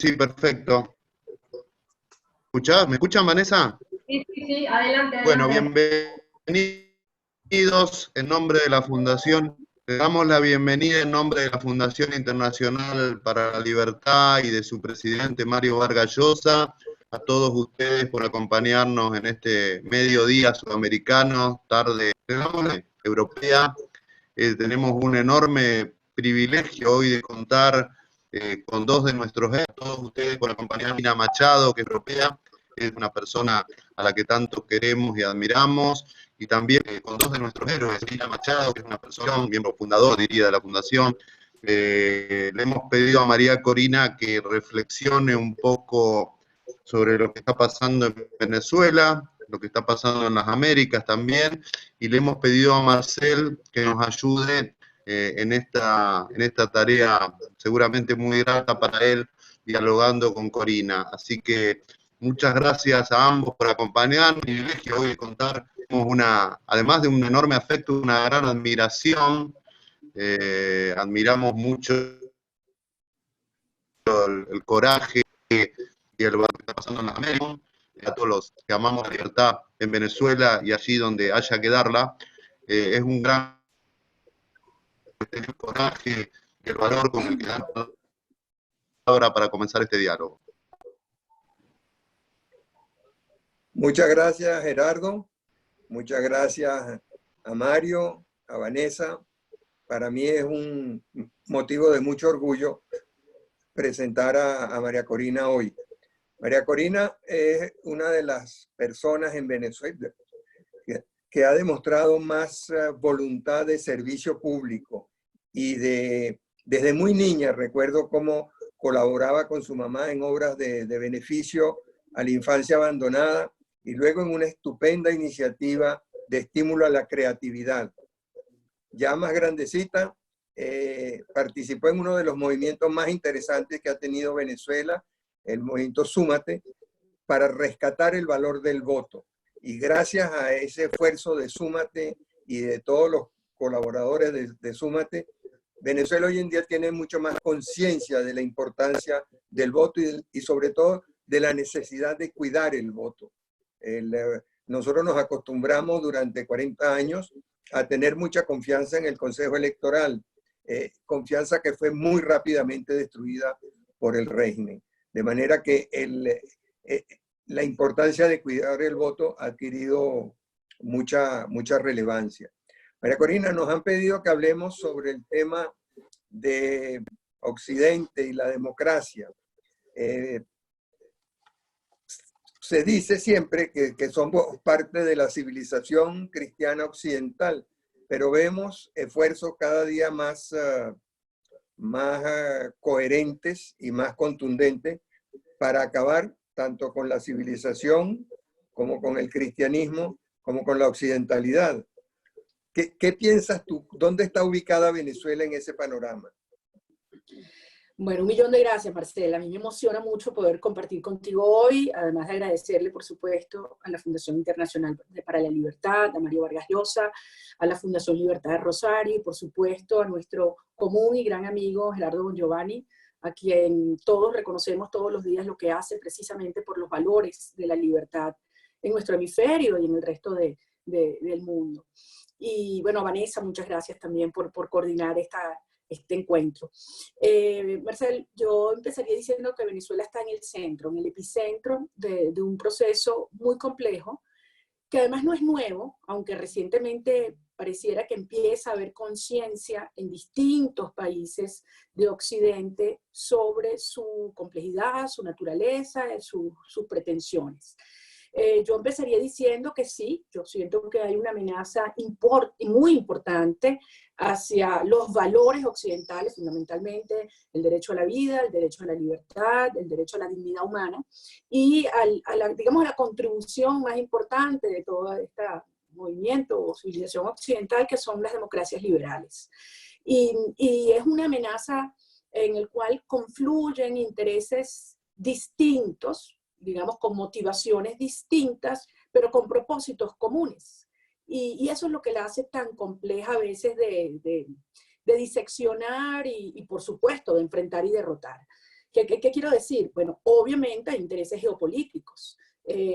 Sí, perfecto. ¿Me escuchan, Vanessa? Sí, adelante, Bueno, adelante. bienvenidos en nombre de la Fundación. Le damos la bienvenida en nombre de la Fundación Internacional para la Libertad y de su presidente Mario Vargas Llosa, a todos ustedes por acompañarnos en este mediodía sudamericano, tarde europea. Tenemos un enorme privilegio hoy de contar con dos de nuestros héroes, todos ustedes por acompañar a Mina Machado, que es europea, es una persona a la que tanto queremos y admiramos, y también con dos de nuestros héroes, Mina Machado, que es una persona, un miembro fundador, diría, de la Fundación. Le hemos pedido a María Corina que reflexione un poco sobre lo que está pasando en Venezuela, lo que está pasando en las Américas también, y le hemos pedido a Marcel que nos ayude en esta tarea seguramente muy grata para él, dialogando con Corina. Así que muchas gracias a ambos por acompañarnos. El privilegio hoy de contar además de un enorme afecto, una gran admiración. Admiramos mucho el coraje y el valor que está pasando en las Américas, a todos los que amamos la libertad en Venezuela y allí donde haya que darla. Es un gran el coraje y el valor con el que dan ahora para comenzar este diálogo. Muchas gracias, Gerardo. Muchas gracias a Mario, a Vanessa. Para mí es un motivo de mucho orgullo presentar a María Corina hoy. María Corina es una de las personas en Venezuela que ha demostrado más voluntad de servicio público y desde muy niña recuerdo cómo colaboraba con su mamá en obras de beneficio a la infancia abandonada y luego en una estupenda iniciativa de estímulo a la creatividad. Ya más grandecita, participó en uno de los movimientos más interesantes que ha tenido Venezuela, el movimiento Súmate, para rescatar el valor del voto. Y gracias a ese esfuerzo de Súmate y de todos los colaboradores de Súmate, Venezuela hoy en día tiene mucho más conciencia de la importancia del voto y sobre todo de la necesidad de cuidar el voto. Nosotros nos acostumbramos durante 40 años a tener mucha confianza en el Consejo Electoral, confianza que fue muy rápidamente destruida por el régimen. De manera que la importancia de cuidar el voto ha adquirido mucha relevancia. María Corina, nos han pedido que hablemos sobre el tema de Occidente y la democracia. Se dice siempre que somos parte de la civilización cristiana occidental, pero vemos esfuerzos cada día más coherentes y más contundentes para acabar tanto con la civilización como con el cristianismo, como con la occidentalidad. ¿Qué piensas tú? ¿Dónde está ubicada Venezuela en ese panorama? Bueno, 1.000.000 de gracias, Marcela. A mí me emociona mucho poder compartir contigo hoy, además de agradecerle, por supuesto, a la Fundación Internacional para la Libertad, a Mario Vargas Llosa, a la Fundación Libertad de Rosario y, por supuesto, a nuestro común y gran amigo Gerardo Bongiovanni, a quien todos reconocemos todos los días lo que hace precisamente por los valores de la libertad en nuestro hemisferio y en el resto del mundo. Y bueno, Vanessa, muchas gracias también por coordinar este encuentro. Marcel, yo empezaría diciendo que Venezuela está en el centro, en el epicentro de un proceso muy complejo, que además no es nuevo, aunque recientemente pareciera que empieza a haber conciencia en distintos países de Occidente sobre su complejidad, su naturaleza, sus pretensiones. Yo empezaría diciendo que sí, yo siento que hay una amenaza muy importante hacia los valores occidentales, fundamentalmente el derecho a la vida, el derecho a la libertad, el derecho a la dignidad humana, y digamos, a la contribución más importante de todo este movimiento o civilización occidental, que son las democracias liberales. Y es una amenaza en el cual confluyen intereses distintos, digamos, con motivaciones distintas, pero con propósitos comunes. Y eso es lo que la hace tan compleja a veces de diseccionar y, por supuesto, de enfrentar y derrotar. ¿Qué quiero decir? Bueno, obviamente hay intereses geopolíticos.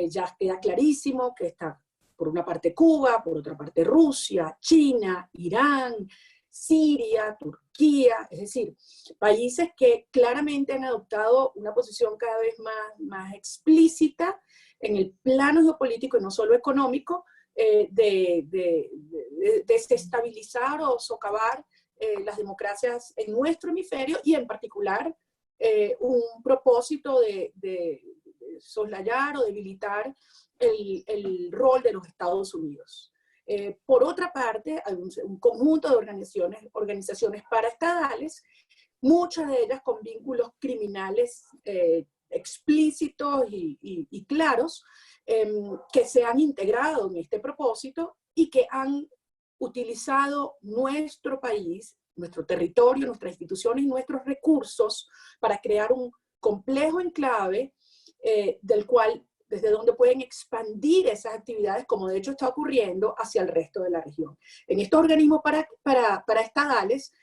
Ya queda clarísimo que está por una parte Cuba, por otra parte Rusia, China, Irán, Siria, Turquía, es decir, países que claramente han adoptado una posición cada vez más explícita en el plano geopolítico y no solo económico, de desestabilizar o socavar las democracias en nuestro hemisferio y en particular un propósito de soslayar o debilitar el rol de los Estados Unidos. Por otra parte, hay un conjunto de organizaciones paraestatales, muchas de ellas con vínculos criminales explícitos y claros, que se han integrado en este propósito y que han utilizado nuestro país, nuestro territorio, nuestras instituciones y nuestros recursos para crear un complejo enclave desde donde pueden expandir esas actividades, como de hecho está ocurriendo, hacia el resto de la región. En estos organismos paraestatales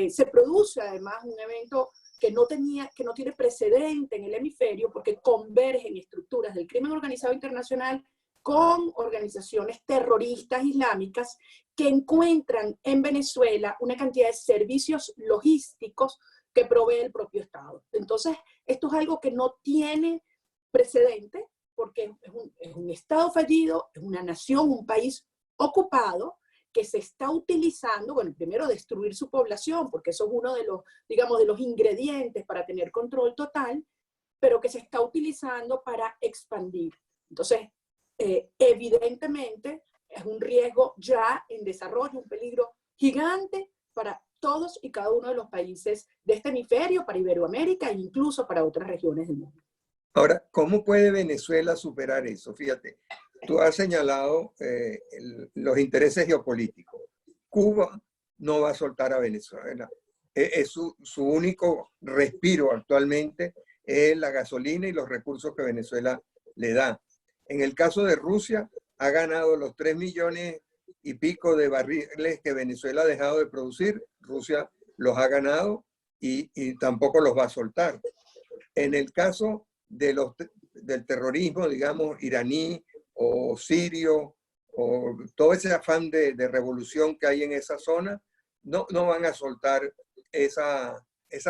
se produce además un evento que no tiene precedente en el hemisferio, porque convergen estructuras del crimen organizado internacional con organizaciones terroristas islámicas que encuentran en Venezuela una cantidad de servicios logísticos que provee el propio Estado. Entonces, esto es algo que no tiene precedente, porque es un Estado fallido, es una nación, un país ocupado, que se está utilizando, bueno, primero destruir su población, porque eso es uno de los, digamos, de los ingredientes para tener control total, pero que se está utilizando para expandir. Entonces, evidentemente, es un riesgo ya en desarrollo, un peligro gigante para todos y cada uno de los países de este hemisferio, para Iberoamérica e incluso para otras regiones del mundo. Ahora, ¿cómo puede Venezuela superar eso? Fíjate, tú has señalado los intereses geopolíticos. Cuba no va a soltar a Venezuela. Su único respiro actualmente es la gasolina y los recursos que Venezuela le da. En el caso de Rusia, ha ganado los 3 millones y pico de barriles que Venezuela ha dejado de producir. Rusia los ha ganado y tampoco los va a soltar. En el caso del terrorismo, digamos, iraní o sirio, o todo ese afán de revolución que hay en esa zona, no van a soltar esas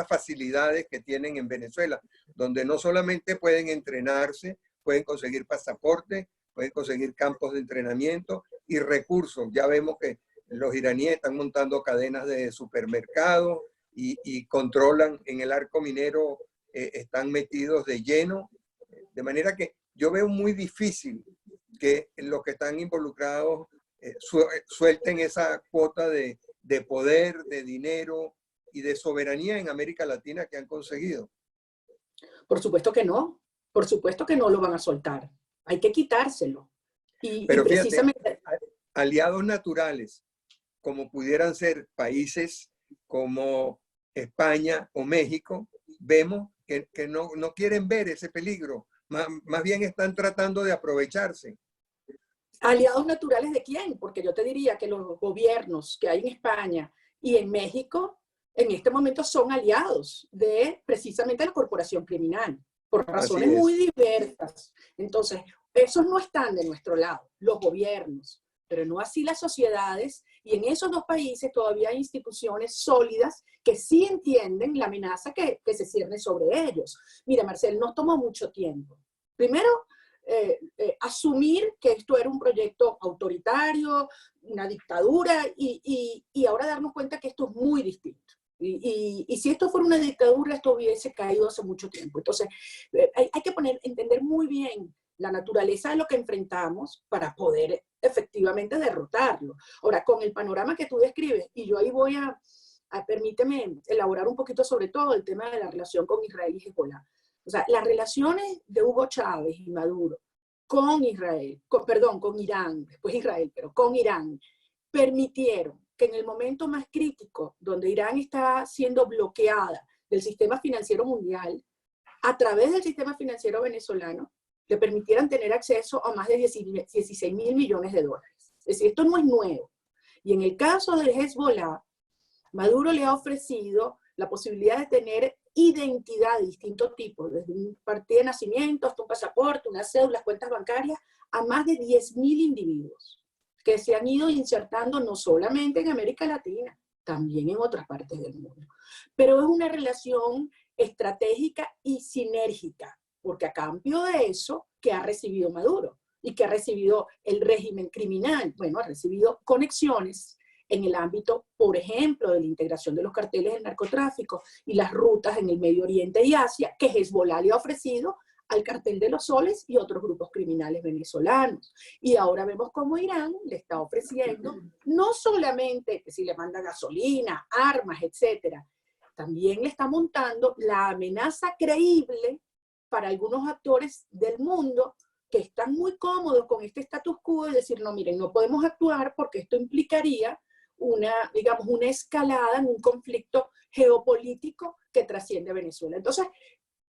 facilidades que tienen en Venezuela, donde no solamente pueden entrenarse, pueden conseguir pasaporte, pueden conseguir campos de entrenamiento y recursos. Ya vemos que los iraníes están montando cadenas de supermercados y controlan en el arco minero, están metidos de lleno. De manera que yo veo muy difícil que los que están involucrados suelten esa cuota de poder, de dinero y de soberanía en América Latina que han conseguido. Por supuesto que no lo van a soltar. Hay que quitárselo. Pero precisamente, fíjate, aliados naturales, como pudieran ser países como España o México, vemos que no quieren ver ese peligro. Más bien están tratando de aprovecharse. ¿Aliados naturales de quién? Porque yo te diría que los gobiernos que hay en España y en México en este momento son aliados de precisamente la corporación criminal, por razones muy diversas. Entonces, esos no están de nuestro lado, los gobiernos, pero no así las sociedades, y en esos dos países todavía hay instituciones sólidas que sí entienden la amenaza que se cierne sobre ellos. Mira, Marcel, nos tomó mucho tiempo. Primero, asumir que esto era un proyecto autoritario, una dictadura, y ahora darnos cuenta que esto es muy distinto. Y si esto fuera una dictadura, esto hubiese caído hace mucho tiempo. Entonces, hay que entender muy bien la naturaleza de lo que enfrentamos para poder efectivamente derrotarlo. Ahora, con el panorama que tú describes, y yo ahí voy permíteme elaborar un poquito sobre todo el tema de la relación con Israel y Hezbollah. O sea, las relaciones de Hugo Chávez y Maduro con Israel, con Irán, después Israel, pero con Irán, permitieron que en el momento más crítico, donde Irán está siendo bloqueada del sistema financiero mundial, a través del sistema financiero venezolano, le permitieran tener acceso a más de 16 mil millones de dólares. Es decir, esto no es nuevo. Y en el caso del Hezbollah, Maduro le ha ofrecido la posibilidad de tener identidad de distintos tipos, desde un partido de nacimiento hasta un pasaporte, una cédula, cuentas bancarias, a más de 10.000 individuos que se han ido insertando no solamente en América Latina, también en otras partes del mundo. Pero es una relación estratégica y sinérgica, porque a cambio de eso, ¿qué ha recibido Maduro? ¿Y qué ha recibido el régimen criminal? Bueno, ha recibido conexiones en el ámbito, por ejemplo, de la integración de los carteles del narcotráfico y las rutas en el Medio Oriente y Asia, que Hezbollah le ha ofrecido al cartel de los soles y otros grupos criminales venezolanos. Y ahora vemos cómo Irán le está ofreciendo no solamente que si le manda gasolina, armas, etcétera, también le está montando la amenaza creíble para algunos actores del mundo que están muy cómodos con este status quo y decir, no, miren, no podemos actuar porque esto implicaría digamos, una escalada en un conflicto geopolítico que trasciende a Venezuela. Entonces,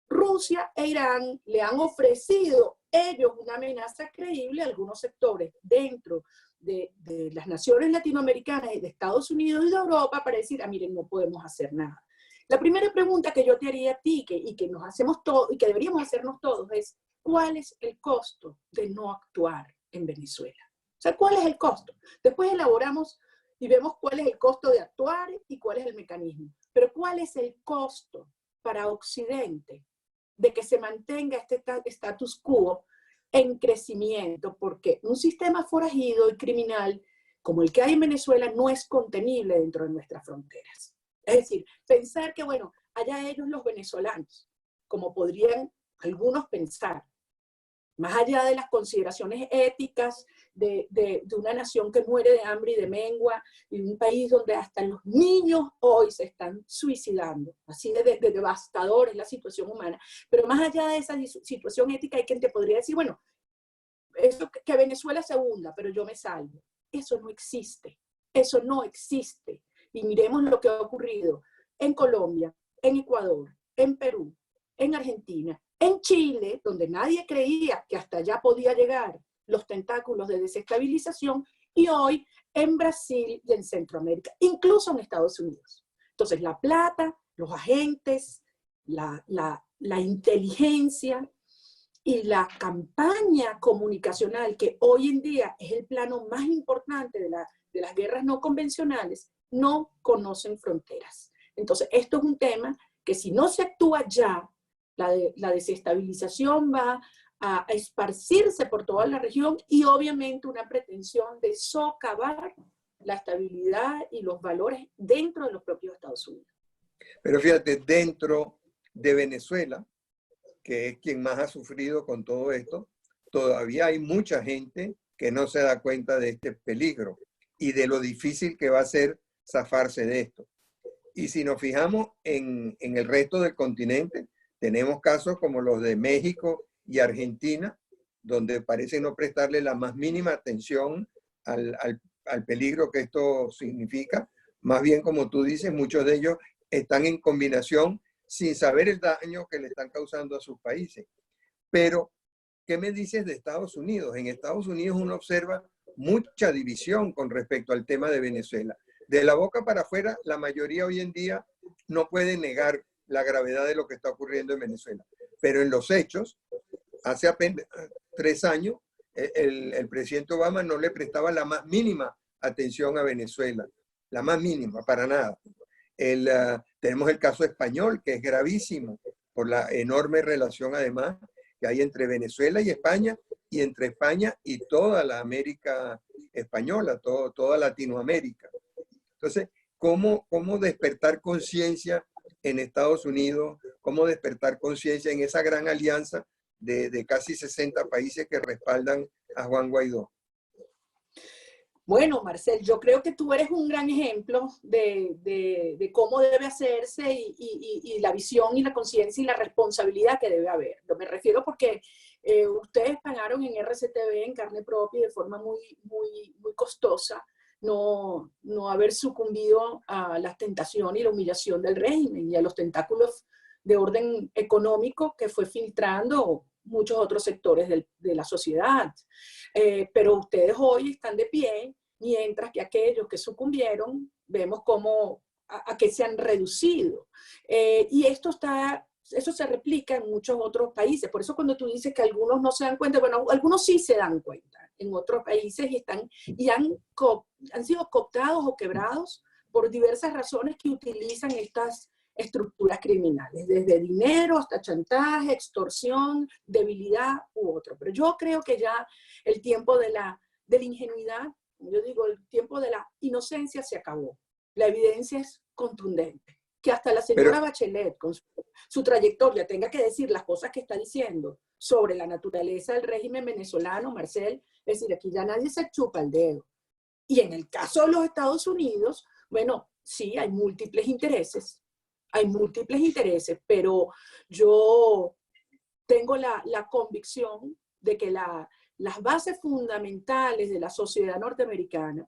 Rusia e Irán le han ofrecido ellos una amenaza creíble a algunos sectores dentro de las naciones latinoamericanas y de Estados Unidos y de Europa para decir, miren, no podemos hacer nada. La primera pregunta que yo te haría a ti y que nos hacemos todos y que deberíamos hacernos todos es, ¿cuál es el costo de no actuar en Venezuela? O sea, ¿cuál es el costo? Después elaboramos y vemos cuál es el costo de actuar y cuál es el mecanismo. Pero ¿cuál es el costo para Occidente de que se mantenga este status quo en crecimiento? Porque un sistema forajido y criminal como el que hay en Venezuela no es contenible dentro de nuestras fronteras. Es decir, pensar que, bueno, allá ellos los venezolanos, como podrían algunos pensar, más allá de las consideraciones éticas de una nación que muere de hambre y de mengua, y un país donde hasta los niños hoy se están suicidando, así de devastador es la situación humana, pero más allá de esa situación ética hay quien te podría decir, bueno, eso que Venezuela se hunda, pero yo me salvo. Eso no existe, eso no existe. Y miremos lo que ha ocurrido en Colombia, en Ecuador, en Perú, en Argentina, en Chile, donde nadie creía que hasta allá podía llegar los tentáculos de desestabilización, y hoy en Brasil y en Centroamérica, incluso en Estados Unidos. Entonces, la plata, los agentes, la inteligencia y la campaña comunicacional, que hoy en día es el plano más importante de las guerras no convencionales, no conocen fronteras. Entonces, esto es un tema que si no se actúa ya, la desestabilización va a esparcirse por toda la región y obviamente una pretensión de socavar la estabilidad y los valores dentro de los propios Estados Unidos. Pero fíjate, dentro de Venezuela, que es quien más ha sufrido con todo esto, todavía hay mucha gente que no se da cuenta de este peligro y de lo difícil que va a ser zafarse de esto. Y si nos fijamos en el resto del continente, tenemos casos como los de México y Argentina, donde parece no prestarle la más mínima atención al peligro que esto significa. Más bien, como tú dices, muchos de ellos están en combinación sin saber el daño que le están causando a sus países. Pero, ¿qué me dices de Estados Unidos? En Estados Unidos uno observa mucha división con respecto al tema de Venezuela. De la boca para afuera, la mayoría hoy en día no puede negar la gravedad de lo que está ocurriendo en Venezuela. Pero en los hechos, hace apenas 3 años, el presidente Obama no le prestaba la más mínima atención a Venezuela. La más mínima, para nada. Tenemos el caso español, que es gravísimo, por la enorme relación, además, que hay entre Venezuela y España, y entre España y toda la América española, toda Latinoamérica. Entonces, ¿cómo despertar conciencia en Estados Unidos? ¿Cómo despertar conciencia en esa gran alianza de casi 60 países que respaldan a Juan Guaidó? Bueno, Marcel, yo creo que tú eres un gran ejemplo de cómo debe hacerse y la visión y la conciencia y la responsabilidad que debe haber. Me refiero porque ustedes pagaron en RCTV en carne propia y de forma muy costosa no haber sucumbido a las tentaciones y la humillación del régimen y a los tentáculos de orden económico que fue filtrando muchos otros sectores de la sociedad. Pero ustedes hoy están de pie, mientras que aquellos que sucumbieron, vemos cómo a que se han reducido. Y eso se replica en muchos otros países. Por eso cuando tú dices que algunos no se dan cuenta, bueno, algunos sí se dan cuenta en otros países y han sido cooptados o quebrados por diversas razones que utilizan estas estructuras criminales, desde dinero hasta chantaje, extorsión, debilidad u otro. Pero yo creo que ya el tiempo de la ingenuidad, yo digo, el tiempo de la inocencia se acabó. La evidencia es contundente. Que hasta la señora Bachelet, con su trayectoria, tenga que decir las cosas que está diciendo sobre la naturaleza del régimen venezolano, Marcel, es decir, aquí ya nadie se chupa el dedo. Y en el caso de los Estados Unidos, bueno, sí, hay múltiples intereses, pero yo tengo la convicción de que las bases fundamentales de la sociedad norteamericana,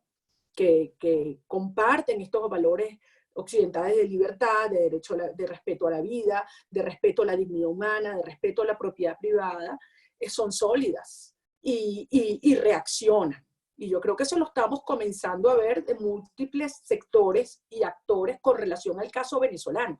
que comparten estos valores occidentales de libertad, de derecho, de respeto a la vida, de respeto a la dignidad humana, de respeto a la propiedad privada, son sólidas y reaccionan. Y yo creo que eso lo estamos comenzando a ver de múltiples sectores y actores con relación al caso venezolano.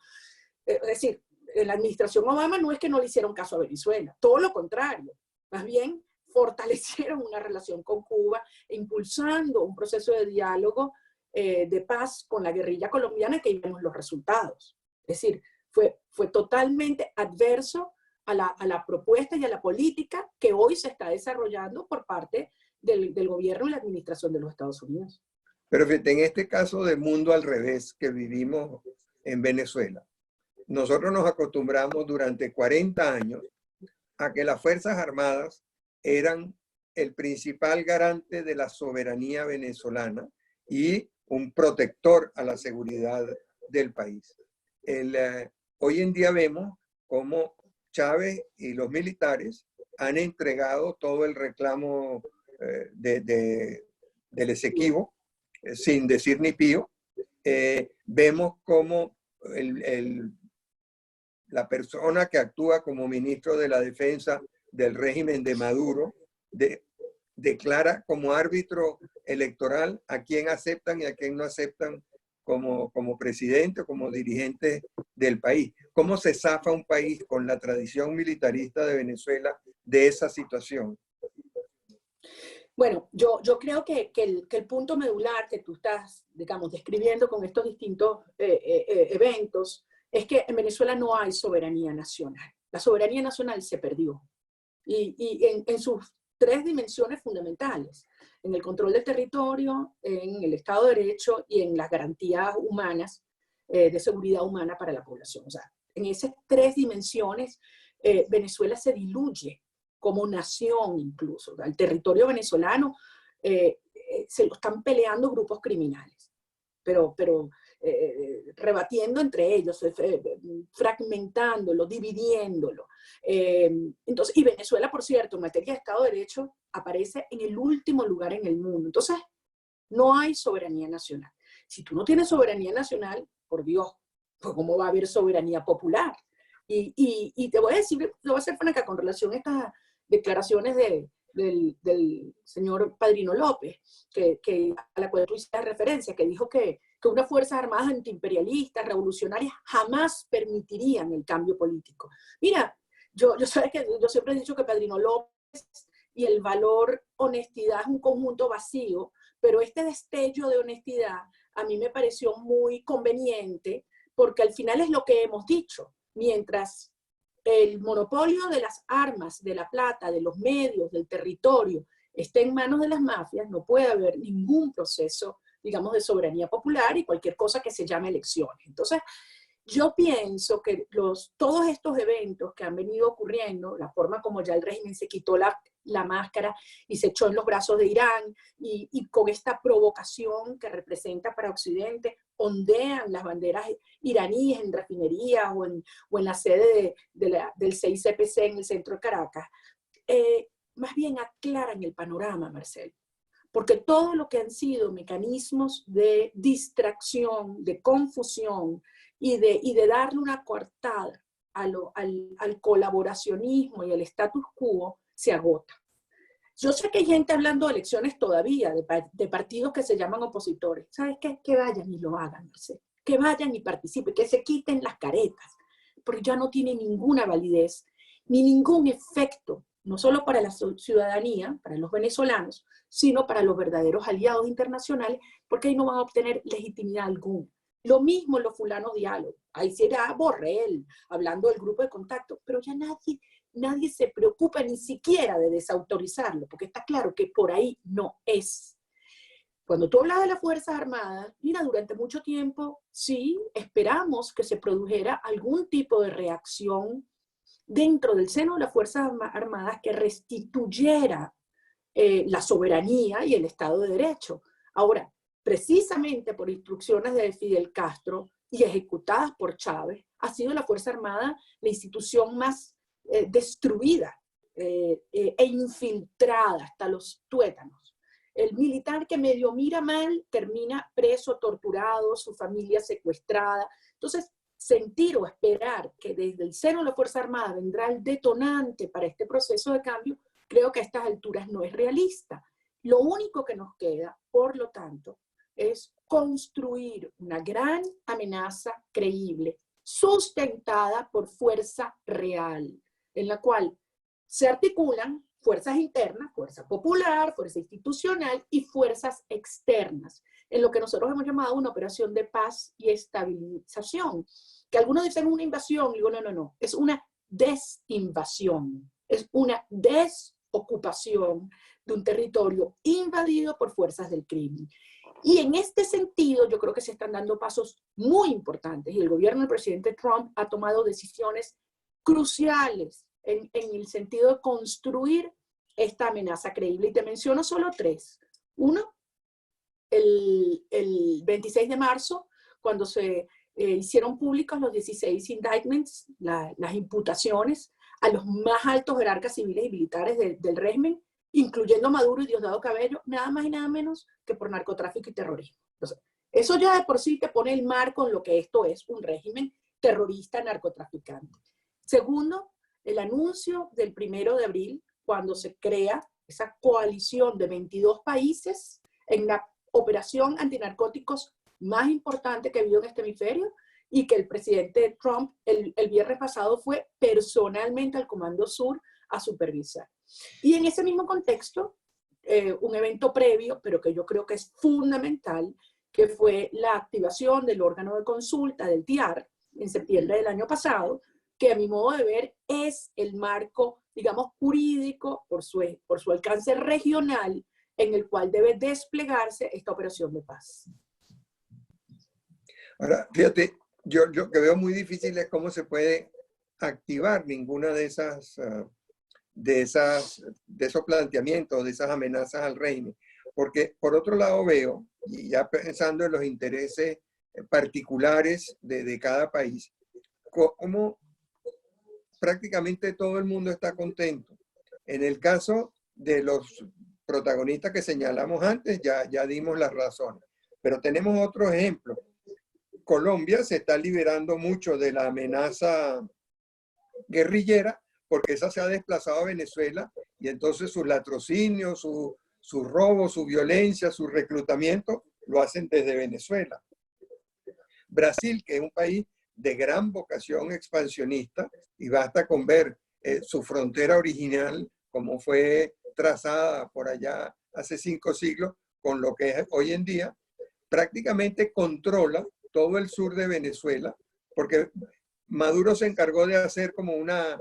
Es decir, en la administración Obama no es que no le hicieron caso a Venezuela, todo lo contrario. Más bien fortalecieron una relación con Cuba, impulsando un proceso de diálogo de paz con la guerrilla colombiana, que vimos los resultados. Es decir, fue totalmente adverso a la propuesta y a la política que hoy se está desarrollando por parte del gobierno y la administración de los Estados Unidos. Pero fíjate, en este caso de mundo al revés que vivimos en Venezuela, nosotros nos acostumbramos durante 40 años a que las Fuerzas Armadas eran el principal garante de la soberanía venezolana y un protector a la seguridad del país. Hoy en día vemos cómo Chávez y los militares han entregado todo el reclamo del Esequibo, sin decir ni pío. Vemos cómo la persona que actúa como ministro de la Defensa del régimen de Maduro declara como árbitro electoral a quién aceptan y a quién no aceptan como presidente o como dirigente del país. ¿Cómo se zafa un país con la tradición militarista de Venezuela de esa situación? Bueno, yo creo que el punto medular que tú estás, digamos, describiendo con estos distintos eventos es que en Venezuela no hay soberanía nacional. La soberanía nacional se perdió. Y en sus tres dimensiones fundamentales, en el control del territorio, en el Estado de Derecho y en las garantías humanas de seguridad humana para la población. O sea, en esas tres dimensiones, Venezuela se diluye como nación incluso. El territorio venezolano se lo están peleando grupos criminales, pero rebatiendo entre ellos, fragmentándolo, dividiéndolo. Entonces, y Venezuela, por cierto, en materia de Estado de Derecho, aparece en el último lugar en el mundo. Entonces, no hay soberanía nacional. Si tú no tienes soberanía nacional, por Dios, pues ¿cómo va a haber soberanía popular? Y te voy a decir, te voy a ser franca con relación a estas declaraciones del señor Padrino López, a la cual tú hiciste referencia, que dijo que unas fuerzas armadas antiimperialistas, revolucionarias, jamás permitirían el cambio político. Mira, yo siempre he dicho que Padrino López y el valor honestidad es un conjunto vacío, pero este destello de honestidad a mí me pareció muy conveniente, porque al final es lo que hemos dicho. Mientras el monopolio de las armas, de la plata, de los medios, del territorio, esté en manos de las mafias, no puede haber ningún proceso, digamos, de soberanía popular y cualquier cosa que se llame elecciones. Entonces, yo pienso que todos estos eventos que han venido ocurriendo, la forma como ya el régimen se quitó la máscara y se echó en los brazos de Irán, y con esta provocación que representa para Occidente, ondean las banderas iraníes en refinerías o en la sede del 6CPC en el centro de Caracas, más bien aclaran el panorama, Marcel. Porque todo lo que han sido mecanismos de distracción, de confusión y de darle una coartada al colaboracionismo y al status quo, se agota. Yo sé que hay gente hablando de elecciones todavía, de partidos que se llaman opositores. ¿Sabes qué? Que vayan y lo hagan, Marcelo. que vayan y participen, que se quiten las caretas, porque ya no tiene ninguna validez, ni ningún efecto, no solo para la ciudadanía, para los venezolanos, sino para los verdaderos aliados internacionales, porque ahí no van a obtener legitimidad alguna. Lo mismo en los fulanos diálogos. Ahí será Borrell, hablando del grupo de contacto, pero ya nadie se preocupa ni siquiera de desautorizarlo, porque está claro que por ahí no es. Cuando tú hablas de las Fuerzas Armadas, mira, durante mucho tiempo sí esperamos que se produjera algún tipo de reacción dentro del seno de las Fuerzas Armadas que restituyera la soberanía y el Estado de Derecho. Ahora, precisamente por instrucciones de Fidel Castro y ejecutadas por Chávez, ha sido la Fuerza Armada la institución más destruida e infiltrada hasta los tuétanos. El militar que medio mira mal termina preso, torturado, su familia secuestrada. Entonces, sentir o esperar que desde el seno de la Fuerza Armada vendrá el detonante para este proceso de cambio, creo que a estas alturas no es realista. Lo único que nos queda, por lo tanto, es construir una gran amenaza creíble, sustentada por fuerza real, en la cual se articulan fuerzas internas, fuerza popular, fuerza institucional y fuerzas externas, en lo que nosotros hemos llamado una operación de paz y estabilización, que algunos dicen una invasión, digo no, es una desinvasión, es una desocupación de un territorio invadido por fuerzas del crimen. Y en este sentido yo creo que se están dando pasos muy importantes y el gobierno del presidente Trump ha tomado decisiones cruciales en el sentido de construir esta amenaza creíble. Y te menciono solo tres. Uno, el 26 de marzo, cuando se hicieron públicos los 16 indictments, las imputaciones a los más altos jerarcas civiles y militares del régimen, incluyendo a Maduro y Diosdado Cabello, nada más y nada menos que por narcotráfico y terrorismo. Entonces, eso ya de por sí te pone el marco en lo que esto es, un régimen terrorista narcotraficante. Segundo, el anuncio del 1 de abril, cuando se crea esa coalición de 22 países en la operación antinarcóticos más importante que ha habido en este hemisferio, y que el presidente Trump el viernes pasado fue personalmente al Comando Sur a supervisar. Y en ese mismo contexto, un evento previo, pero que yo creo que es fundamental, que fue la activación del órgano de consulta del TIAR en septiembre del año pasado, que a mi modo de ver es el marco, digamos, jurídico por su alcance regional en el cual debe desplegarse esta operación de paz. Ahora, fíjate, yo que veo muy difícil es cómo se puede activar ninguna de esos planteamientos, de esas amenazas al régimen. Porque por otro lado veo, y ya pensando en los intereses particulares de cada país, cómo prácticamente todo el mundo está contento. En el caso de los protagonistas que señalamos antes, ya dimos las razones. Pero tenemos otro ejemplo. Colombia se está liberando mucho de la amenaza guerrillera porque esa se ha desplazado a Venezuela y entonces sus latrocinios, su robo, su violencia, su reclutamiento lo hacen desde Venezuela. Brasil, que es un país de gran vocación expansionista, y basta con ver su frontera original, como fue trazada por allá hace 5 siglos, con lo que es hoy en día, prácticamente controla todo el sur de Venezuela, porque Maduro se encargó de hacer como una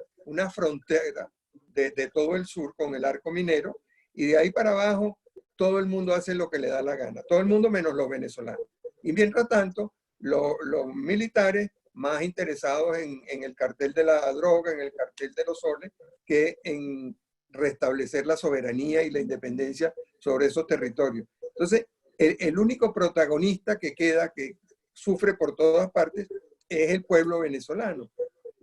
frontera de todo el sur con el arco minero, y de ahí para abajo todo el mundo hace lo que le da la gana, todo el mundo menos los venezolanos. Y mientras tanto, los militares más interesados en el cartel de la droga, en el cartel de los soles, que en restablecer la soberanía y la independencia sobre esos territorios. Entonces, el único protagonista que queda, que sufre por todas partes, es el pueblo venezolano.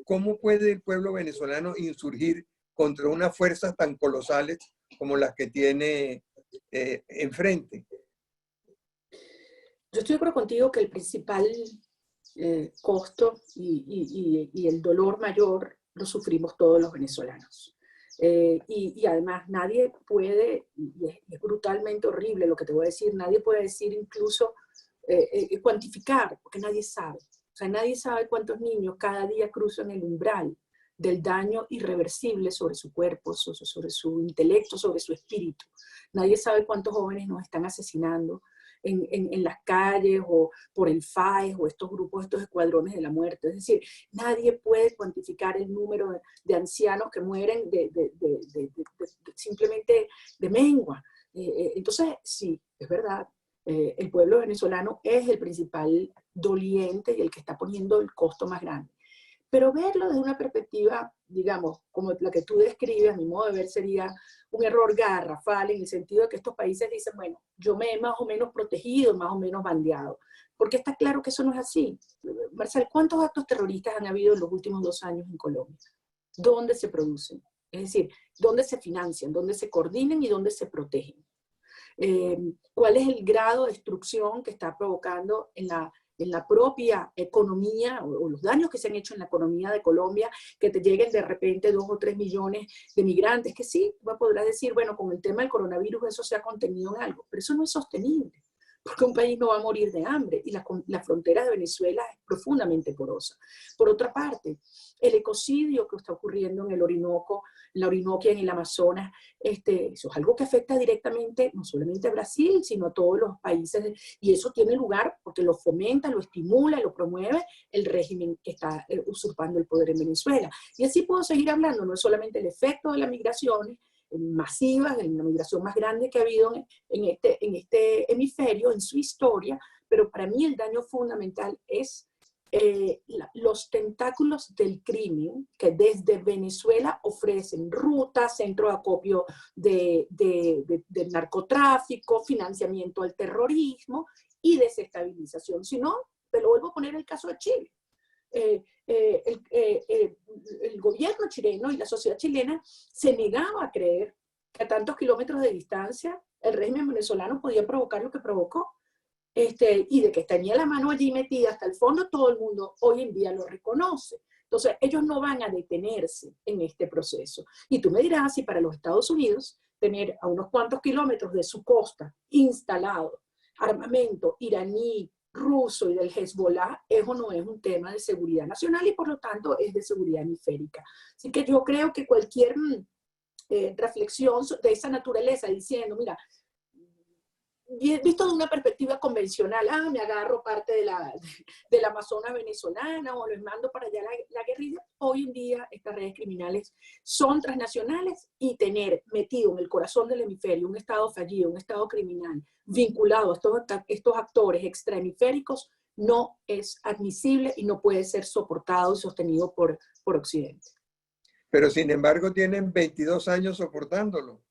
¿Cómo puede el pueblo venezolano insurgir contra unas fuerzas tan colosales como las que tiene enfrente? Yo estoy de acuerdo contigo que el principal costo y el dolor mayor lo sufrimos todos los venezolanos. Y además nadie puede, y es brutalmente horrible lo que te voy a decir, nadie puede decir incluso cuantificar, porque nadie sabe. O sea, nadie sabe cuántos niños cada día cruzan el umbral del daño irreversible sobre su cuerpo, sobre su intelecto, sobre su espíritu. Nadie sabe cuántos jóvenes nos están asesinando en las calles o por el FAES o estos grupos, estos escuadrones de la muerte. Es decir, nadie puede cuantificar el número de ancianos que mueren simplemente de mengua. Entonces, sí, es verdad, el pueblo venezolano es el principal doliente y el que está poniendo el costo más grande. Pero verlo desde una perspectiva, digamos, como la que tú describes, a mi modo de ver, sería un error garrafal en el sentido de que estos países dicen, bueno, yo me he más o menos protegido, más o menos bandeado. Porque está claro que eso no es así. Marcel, ¿cuántos actos terroristas han habido en los últimos 2 años en Colombia? ¿Dónde se producen? Es decir, ¿dónde se financian? ¿Dónde se coordinan y dónde se protegen? ¿Cuál es el grado de destrucción que está provocando en la propia economía o los daños que se han hecho en la economía de Colombia, que te lleguen de repente 2 o 3 millones de migrantes, que sí, podrás decir, bueno, con el tema del coronavirus eso se ha contenido en algo, pero eso no es sostenible, porque un país no va a morir de hambre y la frontera de Venezuela es profundamente porosa. Por otra parte, el ecocidio que está ocurriendo en el Orinoco, en la Orinoquia, en el Amazonas, eso es algo que afecta directamente no solamente a Brasil, sino a todos los países, y eso tiene lugar porque lo fomenta, lo estimula, lo promueve el régimen que está usurpando el poder en Venezuela. Y así puedo seguir hablando, no es solamente el efecto de las migraciones masivas, de la migración más grande que ha habido en este hemisferio, en su historia, pero para mí el daño fundamental es los tentáculos del crimen que desde Venezuela ofrecen rutas, centro de acopio del narcotráfico, financiamiento al terrorismo y desestabilización. Si no, te lo vuelvo a poner el caso de Chile. El gobierno chileno y la sociedad chilena se negaba a creer que a tantos kilómetros de distancia el régimen venezolano podía provocar lo que provocó. Y de que tenía la mano allí metida hasta el fondo, todo el mundo hoy en día lo reconoce. Entonces, ellos no van a detenerse en este proceso. Y tú me dirás si para los Estados Unidos tener a unos cuantos kilómetros de su costa instalado armamento iraní, ruso y del Hezbollah, eso no es un tema de seguridad nacional y por lo tanto es de seguridad hemisférica. Así que yo creo que cualquier reflexión de esa naturaleza diciendo, mira, visto de una perspectiva convencional, me agarro parte de la Amazonas venezolana o les mando para allá la guerrilla. Hoy en día estas redes criminales son transnacionales y tener metido en el corazón del hemisferio un estado fallido, un estado criminal vinculado a estos actores extrahemisféricos no es admisible y no puede ser soportado y sostenido por Occidente. Pero sin embargo tienen 22 años soportándolo.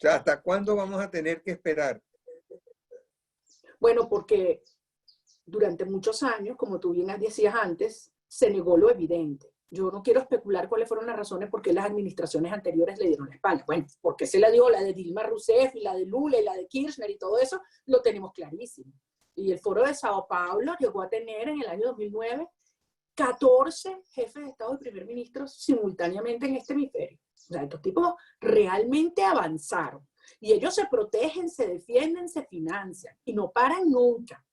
O sea, ¿hasta cuándo vamos a tener que esperar? Bueno, porque durante muchos años, como tú bien decías antes, se negó lo evidente. Yo no quiero especular cuáles fueron las razones por qué las administraciones anteriores le dieron la espalda. Bueno, porque se la dio la de Dilma Rousseff y la de Lula y la de Kirchner y todo eso, lo tenemos clarísimo. Y el Foro de Sao Paulo llegó a tener en el año 2009 14 jefes de Estado y primer ministros simultáneamente en este hemisferio. O sea, estos tipos realmente avanzaron. Y ellos se protegen, se defienden, se financian y no paran nunca.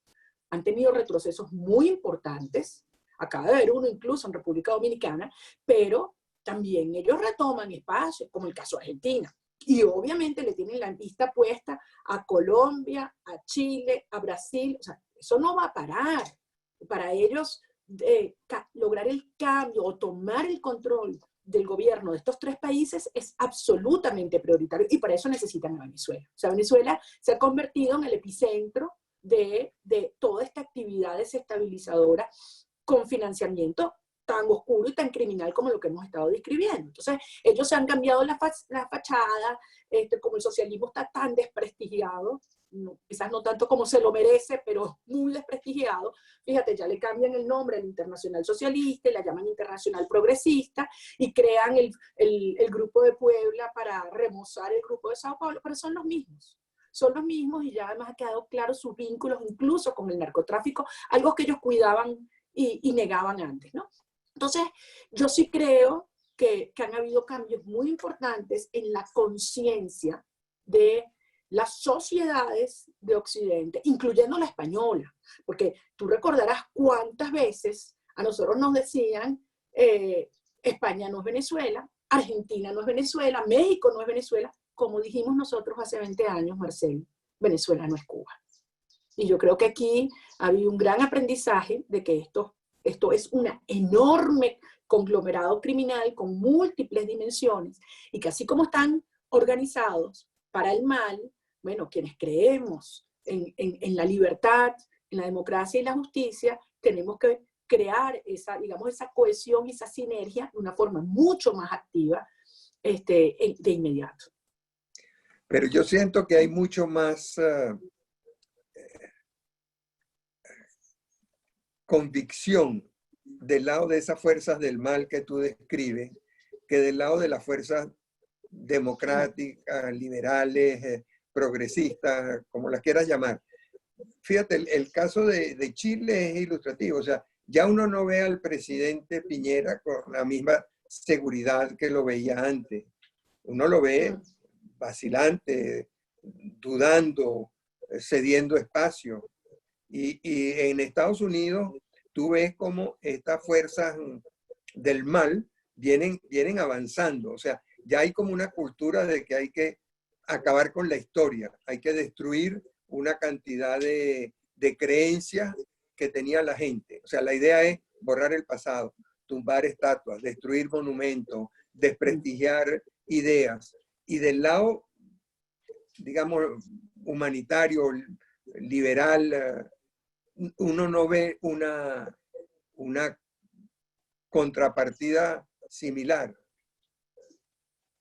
Han tenido retrocesos muy importantes. Acaba de haber uno incluso en República Dominicana, pero también ellos retoman espacios, como el caso de Argentina. Y obviamente le tienen la vista puesta a Colombia, a Chile, a Brasil. O sea, eso no va a parar. Para ellos, lograr el cambio o tomar el control del gobierno de estos 3 países es absolutamente prioritario y para eso necesitan a Venezuela. O sea, Venezuela se ha convertido en el epicentro de toda esta actividad desestabilizadora con financiamiento tan oscuro y tan criminal como lo que hemos estado describiendo. Entonces, ellos se han cambiado la fachada, como el socialismo está tan desprestigiado, quizás no tanto como se lo merece, pero muy desprestigiado. Fíjate, ya le cambian el nombre al Internacional Socialista, la llaman Internacional Progresista y crean el Grupo de Puebla para remozar el Grupo de Sao Paulo, pero son los mismos y ya además ha quedado claro sus vínculos incluso con el narcotráfico, algo que ellos cuidaban y negaban antes, ¿no? Entonces, yo sí creo que han habido cambios muy importantes en la conciencia de las sociedades de Occidente, incluyendo la española, porque tú recordarás cuántas veces a nosotros nos decían España no es Venezuela, Argentina no es Venezuela, México no es Venezuela, como dijimos nosotros hace 20 años, Marcel, Venezuela no es Cuba. Y yo creo que aquí ha habido un gran aprendizaje de que esto es un enorme conglomerado criminal con múltiples dimensiones y que así como están organizados para el mal, bueno, quienes creemos en la libertad, en la democracia y la justicia, tenemos que crear esa, digamos, esa cohesión y esa sinergia de una forma mucho más activa de inmediato. Pero yo siento que hay mucho más convicción del lado de esas fuerzas del mal que tú describes que del lado de las fuerzas democráticas, liberales, progresistas, como las quieras llamar. Fíjate, el caso de Chile es ilustrativo. O sea, ya uno no ve al presidente Piñera con la misma seguridad que lo veía antes. Uno lo ve vacilante, dudando, cediendo espacio. Y en Estados Unidos tú ves cómo estas fuerzas del mal vienen avanzando. O sea, ya hay como una cultura de que hay que acabar con la historia, hay que destruir una cantidad de creencias que tenía la gente. O sea, la idea es borrar el pasado, tumbar estatuas, destruir monumentos, desprestigiar ideas. Y del lado, digamos, humanitario, liberal, uno no ve una contrapartida similar.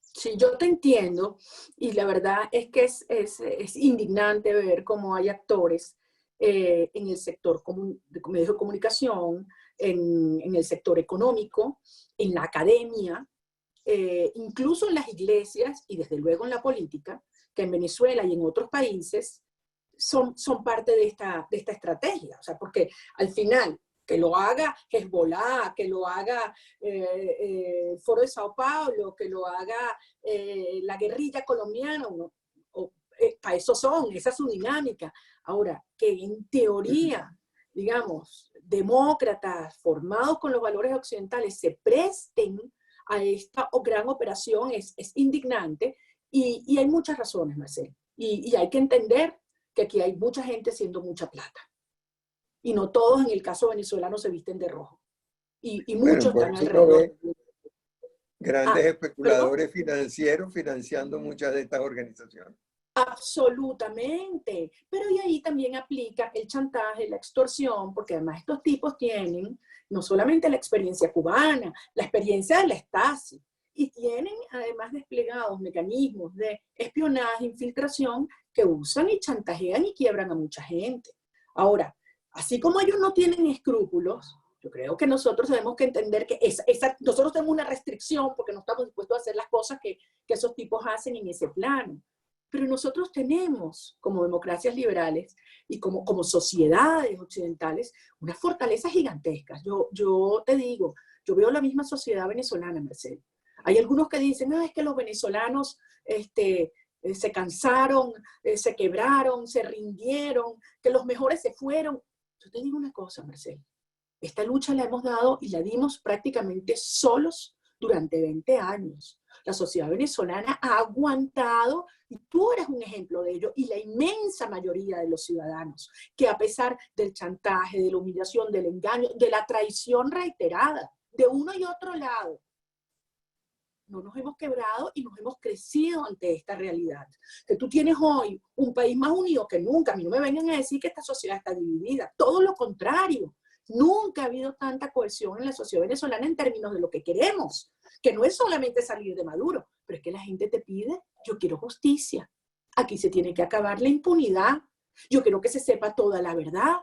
Sí, yo te entiendo y la verdad es que es indignante ver cómo hay actores en el sector de medios de comunicación, en el sector económico, en la academia, incluso en las iglesias y desde luego en la política, que en Venezuela y en otros países son parte de esta estrategia. O sea, porque al final, que lo haga Hezbollah, que lo haga el Foro de Sao Paulo, que lo haga la guerrilla colombiana, para eso esa es su dinámica. Ahora, que en teoría, digamos, demócratas formados con los valores occidentales se presten a esta gran operación es indignante y hay muchas razones, Marcel. Y hay que entender que aquí hay mucha gente haciendo mucha plata. Y no todos en el caso venezolano se visten de rojo. Y muchos están alrededor. Grandes especuladores financieros financiando muchas de estas organizaciones. Absolutamente. Pero y ahí también aplica el chantaje, la extorsión, porque además estos tipos tienen no solamente la experiencia cubana, la experiencia de la Stasi, y tienen además desplegados mecanismos de espionaje, infiltración, que usan y chantajean y quiebran a mucha gente. Ahora, así como ellos no tienen escrúpulos, yo creo que nosotros tenemos que entender que nosotros tenemos una restricción porque no estamos dispuestos a hacer las cosas que esos tipos hacen en ese plano. Pero nosotros tenemos, como democracias liberales y como sociedades occidentales, unas fortalezas gigantescas. Yo te digo, yo veo la misma sociedad venezolana, Marcel. Hay algunos que dicen, es que los venezolanos se cansaron, se quebraron, se rindieron, que los mejores se fueron. Yo te digo una cosa, Marcel. Esta lucha la hemos dado y la dimos prácticamente solos durante 20 años. La sociedad venezolana ha aguantado, y tú eres un ejemplo de ello, y la inmensa mayoría de los ciudadanos, que a pesar del chantaje, de la humillación, del engaño, de la traición reiterada, de uno y otro lado, no nos hemos quebrado y nos hemos crecido ante esta realidad. Que tú tienes hoy un país más unido que nunca. A mí no me vengan a decir que esta sociedad está dividida. Todo lo contrario. Nunca ha habido tanta cohesión en la sociedad venezolana en términos de lo que queremos. Que no es solamente salir de Maduro, pero es que la gente te pide, yo quiero justicia. Aquí se tiene que acabar la impunidad. Yo quiero que se sepa toda la verdad.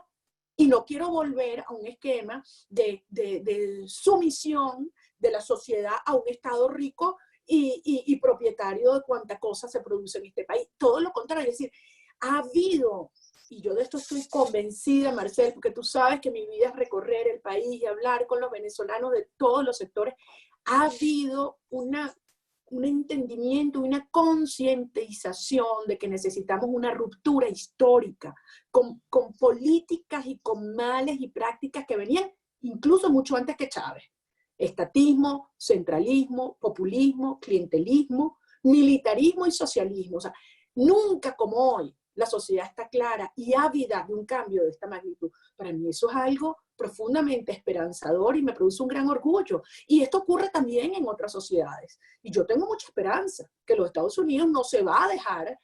Y no quiero volver a un esquema de sumisión de la sociedad a un Estado rico y propietario de cuánta cosa se produce en este país. Todo lo contrario, es decir, ha habido, y yo de esto estoy convencida, Marcel, porque tú sabes que mi vida es recorrer el país y hablar con los venezolanos de todos los sectores, ha habido una un entendimiento, una concientización de que necesitamos una ruptura histórica con políticas y con males y prácticas que venían incluso mucho antes que Chávez. Estatismo, centralismo, populismo, clientelismo, militarismo y socialismo. O sea, nunca como hoy la sociedad está clara y ávida de un cambio de esta magnitud. Para mí eso es algo profundamente esperanzador y me produce un gran orgullo. Y esto ocurre también en otras sociedades. Y yo tengo mucha esperanza que los Estados Unidos no se va a dejar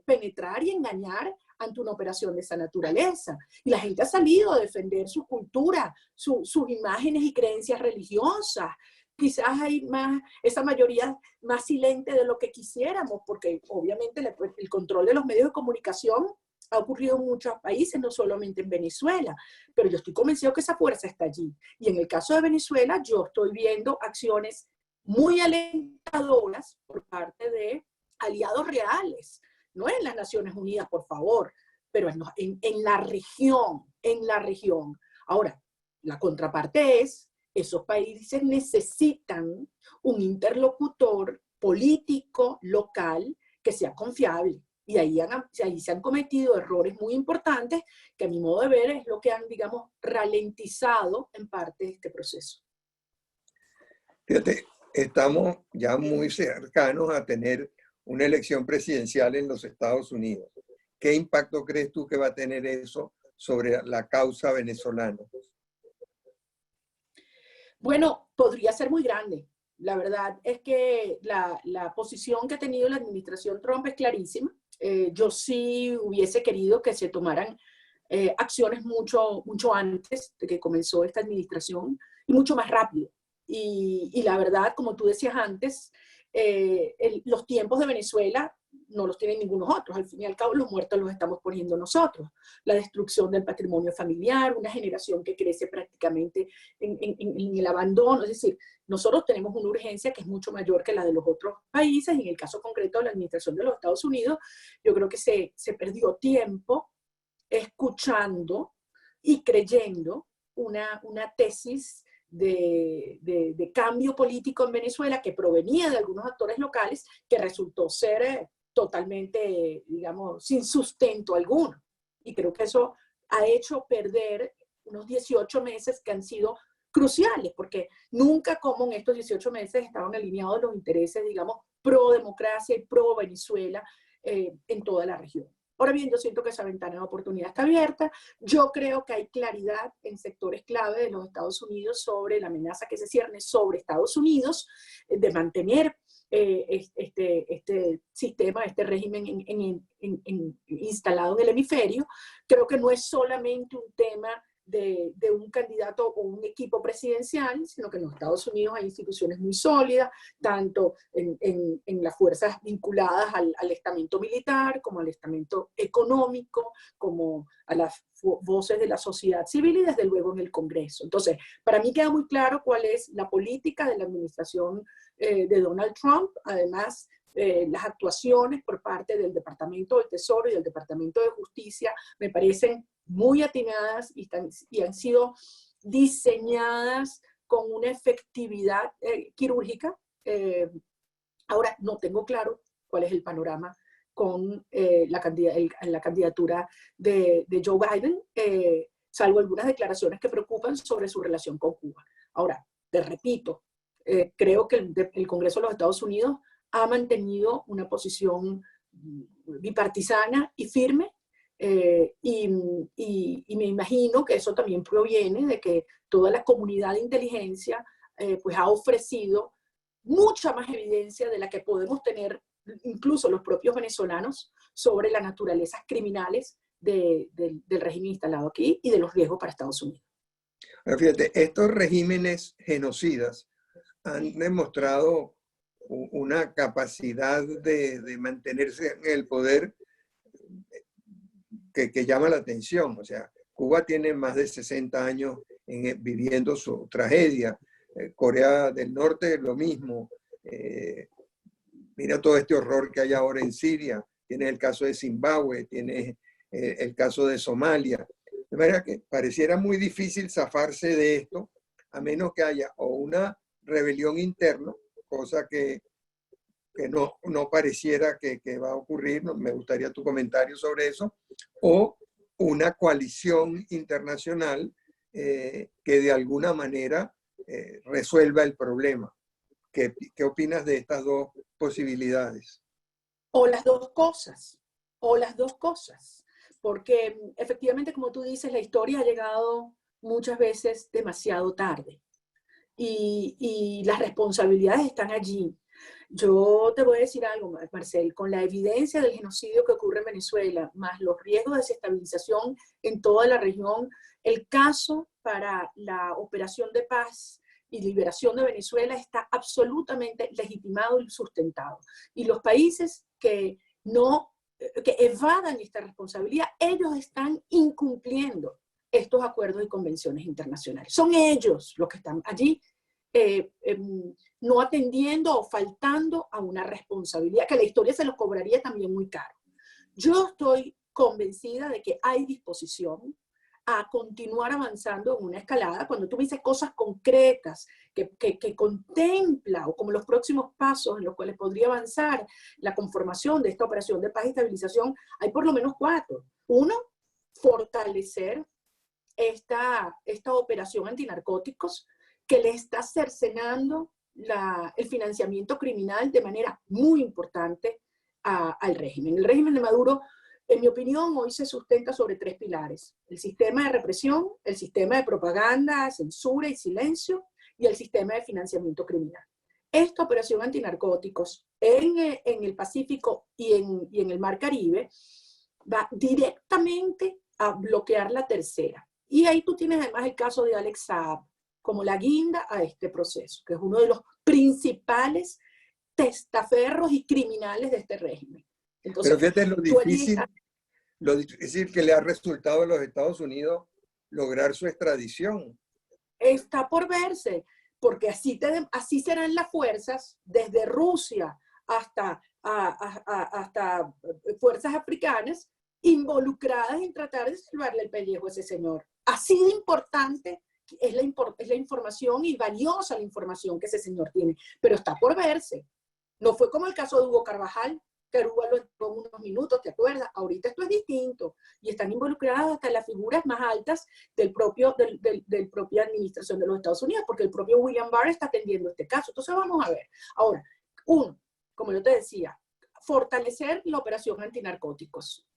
penetrar y engañar ante una operación de esa naturaleza. Y la gente ha salido a defender su cultura, sus imágenes y creencias religiosas. Quizás hay más, esa mayoría más silente de lo que quisiéramos, porque obviamente el control de los medios de comunicación ha ocurrido en muchos países, no solamente en Venezuela, pero yo estoy convencido que esa fuerza está allí. Y en el caso de Venezuela, yo estoy viendo acciones muy alentadoras por parte de aliados reales, no en las Naciones Unidas, por favor, pero en la región. Ahora, la contraparte es, esos países necesitan un interlocutor político local que sea confiable. Y ahí se han cometido errores muy importantes que a mi modo de ver es lo que han, digamos, ralentizado en parte este proceso. Fíjate, estamos ya muy cercanos a tener una elección presidencial en los Estados Unidos. ¿Qué impacto crees tú que va a tener eso sobre la causa venezolana? Bueno, podría ser muy grande. La verdad es que la posición que ha tenido la administración Trump es clarísima. Yo sí hubiese querido que se tomaran acciones mucho antes de que comenzó esta administración y mucho más rápido. Y la verdad, como tú decías antes, los tiempos de Venezuela no los tienen ningunos otros. Al fin y al cabo, los muertos los estamos poniendo nosotros. La destrucción del patrimonio familiar, una generación que crece prácticamente en el abandono. Es decir, nosotros tenemos una urgencia que es mucho mayor que la de los otros países. Y en el caso concreto de la administración de los Estados Unidos, yo creo que se perdió tiempo escuchando y creyendo una tesis de cambio político en Venezuela que provenía de algunos actores locales que resultó ser totalmente, digamos, sin sustento alguno. Y creo que eso ha hecho perder unos 18 meses que han sido cruciales, porque nunca como en estos 18 meses estaban alineados los intereses, digamos, pro democracia y pro Venezuela en toda la región. Ahora bien, yo siento que esa ventana de oportunidad está abierta. Yo creo que hay claridad en sectores clave de los Estados Unidos sobre la amenaza que se cierne sobre Estados Unidos de mantener este sistema, este régimen instalado en el hemisferio. Creo que no es solamente un tema de un candidato o un equipo presidencial, sino que en los Estados Unidos hay instituciones muy sólidas, tanto en las fuerzas vinculadas al estamento militar, como al estamento económico, como a las voces de la sociedad civil y desde luego en el Congreso. Entonces, para mí queda muy claro cuál es la política de la administración de Donald Trump. Además, las actuaciones por parte del Departamento del Tesoro y del Departamento de Justicia me parecen muy atinadas y han sido diseñadas con una efectividad quirúrgica. Ahora no tengo claro cuál es el panorama con la candidatura de Joe Biden, salvo algunas declaraciones que preocupan sobre su relación con Cuba. Ahora, te repito, creo que el Congreso de los Estados Unidos ha mantenido una posición bipartisana y firme, y me imagino que eso también proviene de que toda la comunidad de inteligencia pues ha ofrecido mucha más evidencia de la que podemos tener incluso los propios venezolanos sobre las naturalezas criminales del régimen instalado aquí y de los riesgos para Estados Unidos. Fíjate, estos regímenes genocidas han demostrado una capacidad de mantenerse en el poder que llama la atención. O sea, Cuba tiene más de 60 años viviendo su tragedia. Corea del Norte lo mismo. Mira todo este horror que hay ahora en Siria. Tienes el caso de Zimbabue, tienes el caso de Somalia. De manera que pareciera muy difícil zafarse de esto, a menos que haya o una rebelión interna, cosa que que no pareciera que va a ocurrir, me gustaría tu comentario sobre eso, o una coalición internacional que de alguna manera resuelva el problema. ¿Qué opinas de estas dos posibilidades? O las dos cosas, porque efectivamente, como tú dices, la historia ha llegado muchas veces demasiado tarde y las responsabilidades están allí. Yo te voy a decir algo, Marcel, con la evidencia del genocidio que ocurre en Venezuela, más los riesgos de desestabilización en toda la región, el caso para la operación de paz y liberación de Venezuela está absolutamente legitimado y sustentado. Y los países que evadan esta responsabilidad, ellos están incumpliendo estos acuerdos y convenciones internacionales. Son ellos los que están allí no atendiendo o faltando a una responsabilidad que la historia se los cobraría también muy caro. Yo estoy convencida de que hay disposición a continuar avanzando en una escalada. Cuando tú me dices cosas concretas que contempla, o como los próximos pasos en los cuales podría avanzar la conformación de esta operación de paz y estabilización, hay por lo menos 4. Uno, fortalecer esta operación antinarcóticos que le está cercenando el financiamiento criminal de manera muy importante al régimen. El régimen de Maduro, en mi opinión, hoy se sustenta sobre 3 pilares: el sistema de represión, el sistema de propaganda, censura y silencio, y el sistema de financiamiento criminal. Esta operación antinarcóticos en el Pacífico y en el Mar Caribe va directamente a bloquear la tercera. Y ahí tú tienes además el caso de Alex Saab como la guinda a este proceso, que es uno de los principales testaferros y criminales de este régimen. Entonces, pero fíjate lo difícil que le ha resultado a los Estados Unidos lograr su extradición. Está por verse, porque así serán las fuerzas, desde Rusia hasta fuerzas africanas, involucradas en tratar de salvarle el pellejo a ese señor. Así de importante es la información, y valiosa la información que ese señor tiene, pero está por verse. No fue como el caso de Hugo Carvajal, que Hugo lo entró en unos minutos, ¿te acuerdas? Ahorita esto es distinto, y están involucradas hasta las figuras más altas del propia administración de los Estados Unidos, porque el propio William Barr está atendiendo este caso. Entonces vamos a ver. Ahora, uno, como yo te decía, fortalecer la operación antinarcóticos.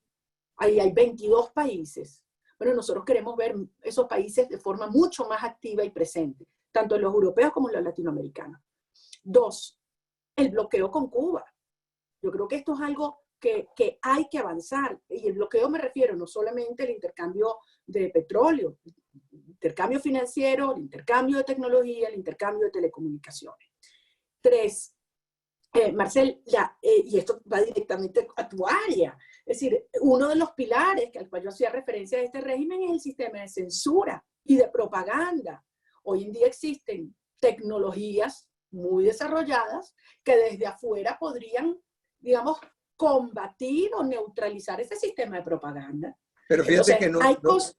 Ahí hay 22 países. Bueno, nosotros queremos ver esos países de forma mucho más activa y presente, tanto los europeos como los latinoamericanos. 2, el bloqueo con Cuba. Yo creo que esto es algo que hay que avanzar, y el bloqueo me refiero no solamente al intercambio de petróleo, el intercambio financiero, el intercambio de tecnología, el intercambio de telecomunicaciones. 3, Marcel, y esto va directamente a tu área, es decir, uno de los pilares al cual yo hacía referencia de este régimen es el sistema de censura y de propaganda. Hoy en día existen tecnologías muy desarrolladas que desde afuera podrían, digamos, combatir o neutralizar ese sistema de propaganda. Pero fíjate entonces,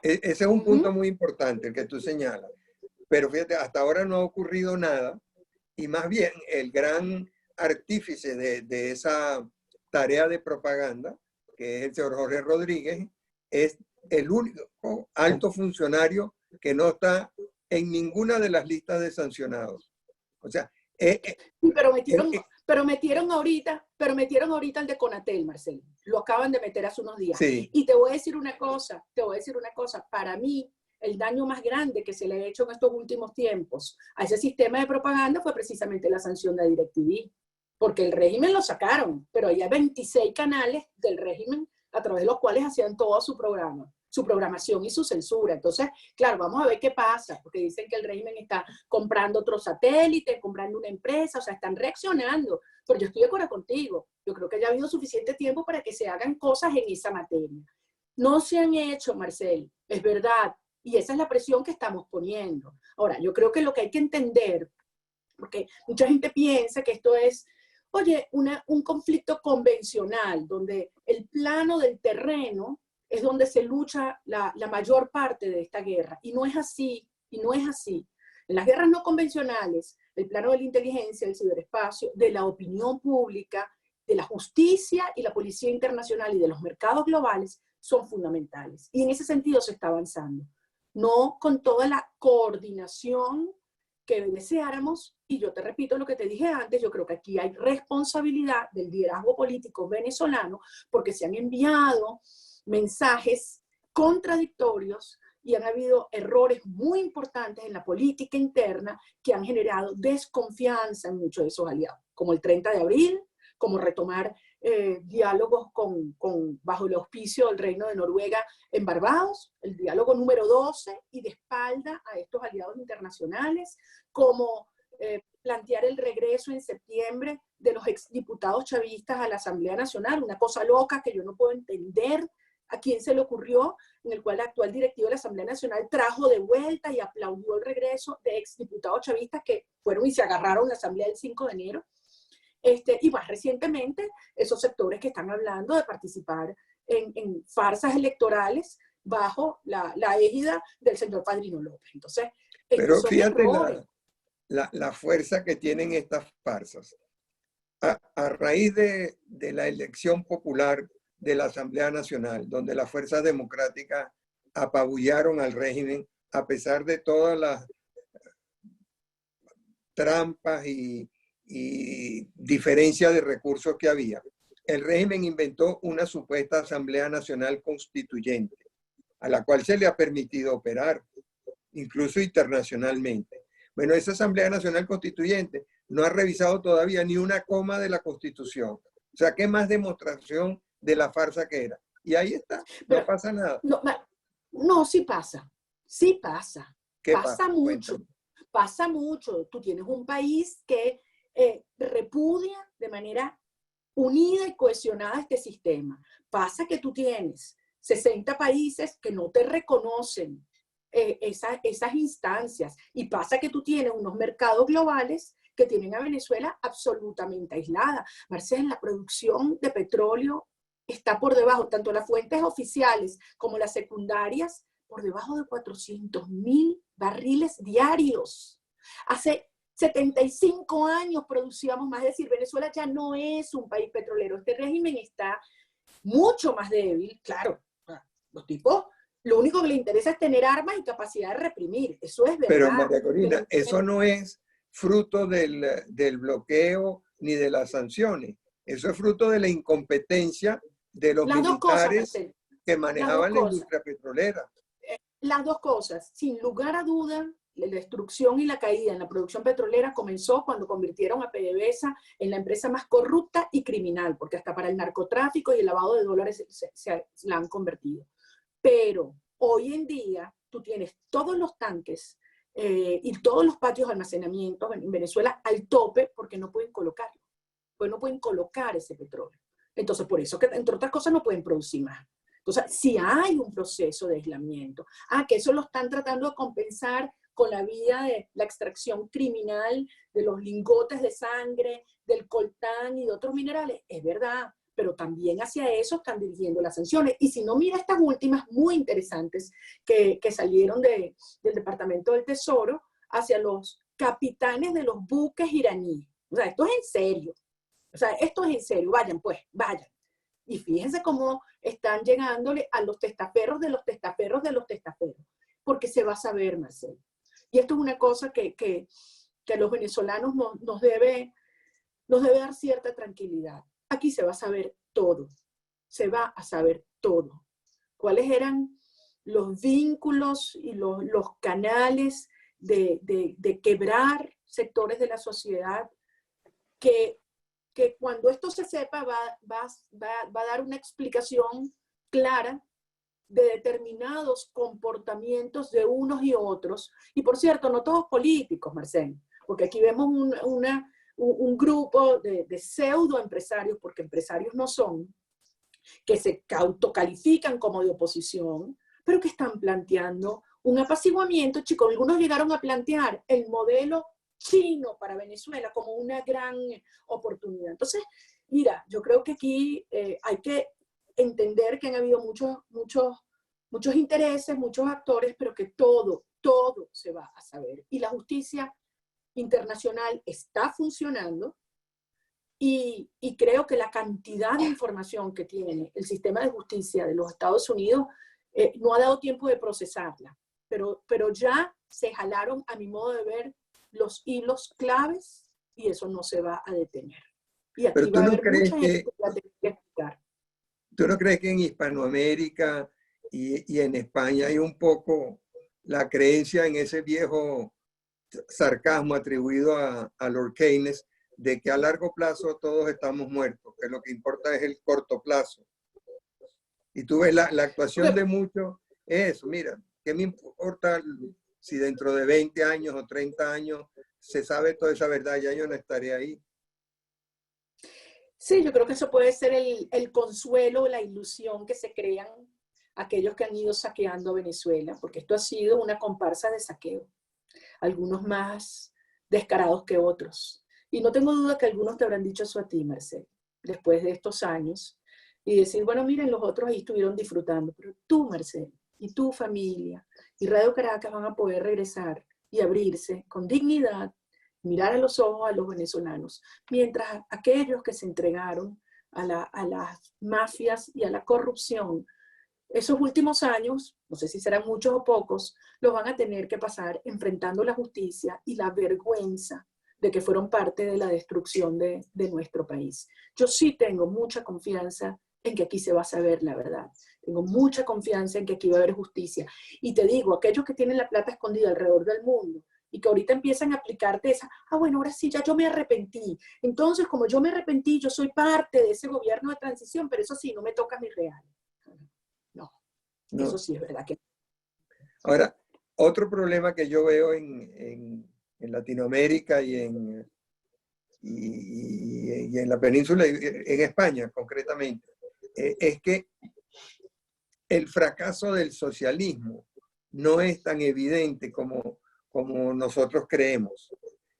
que ese es un punto muy importante el que tú señalas. Pero fíjate, hasta ahora no ha ocurrido nada, y más bien el gran artífice de esa tarea de propaganda, que es el señor Jorge Rodríguez, es el único alto funcionario que no está en ninguna de las listas de sancionados. O sea, pero metieron ahorita el de Conatel, Marcelo. Lo acaban de meter hace unos días. Sí. Y te voy a decir una cosa, para mí, el daño más grande que se le ha hecho en estos últimos tiempos a ese sistema de propaganda fue precisamente la sanción de DirecTV, porque el régimen lo sacaron, pero hay 26 canales del régimen a través de los cuales hacían todo su programación y su censura. Entonces, claro, vamos a ver qué pasa, porque dicen que el régimen está comprando otro satélite, comprando una empresa, o sea, están reaccionando. Pero yo estoy de acuerdo contigo. Yo creo que ya ha habido suficiente tiempo para que se hagan cosas en esa materia. No se han hecho, Marcel, es verdad, y esa es la presión que estamos poniendo. Ahora, yo creo que lo que hay que entender, porque mucha gente piensa que esto es, oye, un conflicto convencional, donde el plano del terreno es donde se lucha la mayor parte de esta guerra. Y no es así, En las guerras no convencionales, el plano de la inteligencia, del ciberespacio, de la opinión pública, de la justicia y la policía internacional y de los mercados globales son fundamentales. Y en ese sentido se está avanzando. No con toda la coordinación que deseáramos, y yo te repito lo que te dije antes, yo creo que aquí hay responsabilidad del liderazgo político venezolano, porque se han enviado mensajes contradictorios y han habido errores muy importantes en la política interna que han generado desconfianza en muchos de esos aliados, como el 30 de abril, como retomar diálogos bajo el auspicio del Reino de Noruega en Barbados, el diálogo número 12, y de espalda a estos aliados internacionales, como plantear el regreso en septiembre de los exdiputados chavistas a la Asamblea Nacional, una cosa loca que yo no puedo entender a quién se le ocurrió, en el cual el actual directivo de la Asamblea Nacional trajo de vuelta y aplaudió el regreso de exdiputados chavistas que fueron y se agarraron la Asamblea del 5 de enero. Y más recientemente, esos sectores que están hablando de participar en farsas electorales bajo la égida del señor Padrino López. Entonces, pero fíjate la fuerza que tienen estas farsas. A raíz de la elección popular de la Asamblea Nacional, donde las fuerzas democráticas apabullaron al régimen, a pesar de todas las trampas y diferencia de recursos que había, el régimen inventó una supuesta Asamblea Nacional Constituyente, a la cual se le ha permitido operar, incluso internacionalmente. Bueno, esa Asamblea Nacional Constituyente no ha revisado todavía ni una coma de la Constitución. O sea, ¿qué más demostración de la farsa que era? Y ahí está, no pasa nada. No, sí pasa. Sí pasa. ¿Qué pasa mucho. Cuéntame. Pasa mucho. Tú tienes un país que repudia de manera unida y cohesionada este sistema. Pasa que tú tienes 60 países que no te reconocen esas instancias, y pasa que tú tienes unos mercados globales que tienen a Venezuela absolutamente aislada. Marcela, la producción de petróleo está por debajo, tanto las fuentes oficiales como las secundarias, por debajo de 400.000 barriles diarios. Hace 75 años producíamos más, es decir, Venezuela ya no es un país petrolero. Este régimen está mucho más débil, claro. Los tipos, lo único que les interesa es tener armas y capacidad de reprimir. Eso es verdad. Pero María Corina, eso no es fruto del bloqueo ni de las sanciones. Eso es fruto de la incompetencia de los militares que manejaban la industria petrolera. Las dos cosas. Sin lugar a duda, la destrucción y la caída en la producción petrolera comenzó cuando convirtieron a PDVSA en la empresa más corrupta y criminal, porque hasta para el narcotráfico y el lavado de dólares se la han convertido. Pero hoy en día tú tienes todos los tanques y todos los patios de almacenamiento en Venezuela al tope porque no pueden colocarlo. Pues no pueden colocar ese petróleo. Entonces, por eso que, entre otras cosas, no pueden producir más. Entonces, si hay un proceso de aislamiento, que eso lo están tratando de compensar con la vía de la extracción criminal de los lingotes de sangre, del coltán y de otros minerales, es verdad, pero también hacia eso están dirigiendo las sanciones. Y si no, mira estas últimas muy interesantes que salieron del Departamento del Tesoro hacia los capitanes de los buques iraníes. O sea, esto es en serio. O sea, esto es en serio. Vayan, pues, vayan. Y fíjense cómo están llegándole a los testaferros de los testaferros de los testaferros. Porque se va a saber, Marcelo. Y esto es una cosa que a los venezolanos nos debe dar cierta tranquilidad. Aquí se va a saber todo. Se va a saber todo. ¿Cuáles eran los vínculos y los canales de quebrar sectores de la sociedad que cuando esto se sepa va a dar una explicación clara de determinados comportamientos de unos y otros? Y por cierto, no todos políticos, Marcelo, porque aquí vemos un grupo de pseudo empresarios, porque empresarios no son, que se autocalifican como de oposición, pero que están planteando un apaciguamiento. Chicos, algunos llegaron a plantear el modelo chino para Venezuela como una gran oportunidad. Entonces, mira, yo creo que aquí hay que entender que han habido muchos intereses, muchos actores, pero que todo se va a saber. Y la justicia internacional está funcionando y creo que la cantidad de información que tiene el sistema de justicia de los Estados Unidos no ha dado tiempo de procesarla, pero ya se jalaron, a mi modo de ver, los hilos claves y eso no se va a detener. Y aquí Pero va a haber mucha gente que va a tener que explicar. ¿Tú no crees que en Hispanoamérica y en España hay un poco la creencia en ese viejo sarcasmo atribuido a Lord Keynes de que a largo plazo todos estamos muertos, que lo que importa es el corto plazo? Y tú ves la actuación de muchos, eso, mira, ¿qué me importa si dentro de 20 años o 30 años se sabe toda esa verdad? Ya yo no estaré ahí. Sí, yo creo que eso puede ser el consuelo, la ilusión que se crean aquellos que han ido saqueando Venezuela, porque esto ha sido una comparsa de saqueo, algunos más descarados que otros. Y no tengo duda que algunos te habrán dicho eso a ti, Marcel, después de estos años, y decir, bueno, miren, los otros ahí estuvieron disfrutando, pero tú, Marcel, y tu familia, y Radio Caracas van a poder regresar y abrirse con dignidad, mirar a los ojos a los venezolanos, mientras aquellos que se entregaron a las mafias y a la corrupción, esos últimos años, no sé si serán muchos o pocos, los van a tener que pasar enfrentando la justicia y la vergüenza de que fueron parte de la destrucción de nuestro país. Yo sí tengo mucha confianza en que aquí se va a saber la verdad. Tengo mucha confianza en que aquí va a haber justicia. Y te digo, aquellos que tienen la plata escondida alrededor del mundo, y que ahorita empiezan a aplicarte esa, bueno, ahora sí, ya yo me arrepentí. Entonces, como yo me arrepentí, yo soy parte de ese gobierno de transición, pero eso sí, no me toca mi real. No, eso sí es verdad que... Ahora, otro problema que yo veo en Latinoamérica y en la península, en España concretamente, es que el fracaso del socialismo no es tan evidente como nosotros creemos.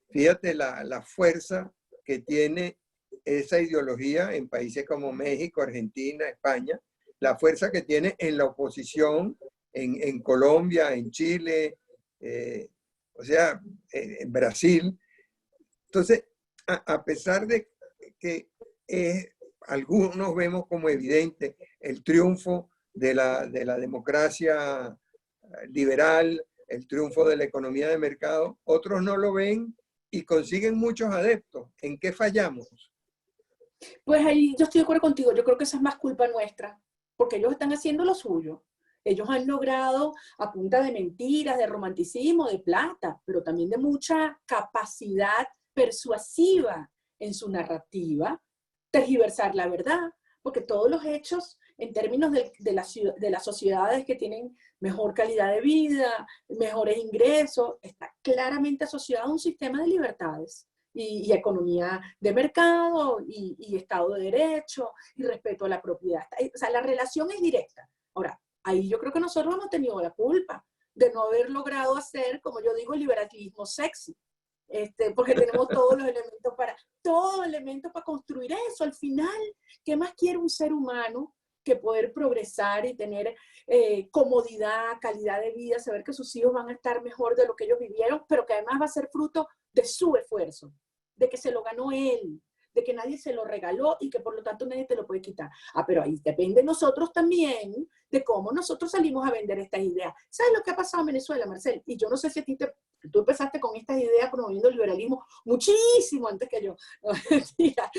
Fíjate la fuerza que tiene esa ideología en países como México, Argentina, España, la fuerza que tiene en la oposición en Colombia, en Chile, o sea, en Brasil. Entonces, a pesar de que algunos vemos como evidente el triunfo de la democracia liberal, el triunfo de la economía de mercado, otros no lo ven y consiguen muchos adeptos. ¿En qué fallamos? Pues ahí yo estoy de acuerdo contigo, yo creo que esa es más culpa nuestra, porque ellos están haciendo lo suyo. Ellos han logrado, a punta de mentiras, de romanticismo, de plata, pero también de mucha capacidad persuasiva en su narrativa, tergiversar la verdad, porque todos los hechos en términos de las sociedades que tienen mejor calidad de vida, mejores ingresos, está claramente asociado a un sistema de libertades y economía de mercado y Estado de Derecho y respeto a la propiedad. O sea, la relación es directa. Ahora, ahí yo creo que nosotros hemos tenido la culpa de no haber logrado hacer, como yo digo, el liberalismo sexy. Porque tenemos todos los elementos para construir eso. Al final, ¿qué más quiere un ser humano que poder progresar y tener comodidad, calidad de vida, saber que sus hijos van a estar mejor de lo que ellos vivieron, pero que además va a ser fruto de su esfuerzo, de que se lo ganó él, de que nadie se lo regaló y que por lo tanto nadie te lo puede quitar? Pero ahí depende de nosotros también, de cómo nosotros salimos a vender estas ideas. ¿Sabes lo que ha pasado en Venezuela, Marcel? Y yo no sé si a ti tú empezaste con estas ideas promoviendo el liberalismo muchísimo antes que yo. No, mentira.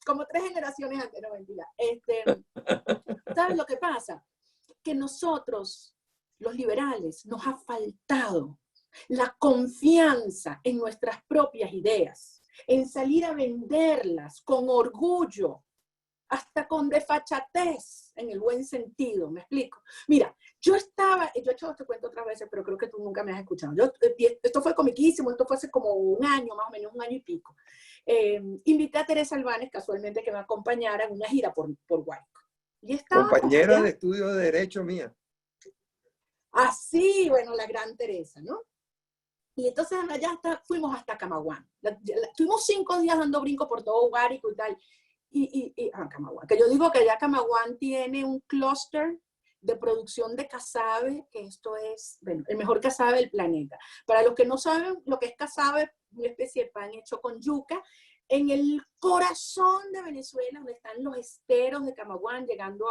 Como 3 generaciones antes, no, mentira. ¿Sabes lo que pasa? Que nosotros, los liberales, nos ha faltado la confianza en nuestras propias ideas, en salir a venderlas con orgullo, hasta con desfachatez, en el buen sentido, ¿me explico? Mira, yo he hecho este cuento otras veces, pero creo que tú nunca me has escuchado. Esto fue comiquísimo, esto fue hace como un año, más o menos un año y pico. Invité a Teresa Albanes, casualmente, que me acompañara en una gira por Guárico. Y compañera de estudio de Derecho mía. Así, bueno, la gran Teresa, ¿no? Y entonces allá fuimos hasta Camaguán. Tuvimos 5 días dando brinco por todo Guárico y tal. Camaguán, que yo digo que allá Camaguán tiene un clúster de producción de casabe, que esto es, bueno, el mejor casabe del planeta. Para los que no saben lo que es casabe, una especie de pan hecho con yuca, en el corazón de Venezuela, donde están los esteros de Camaguán, llegando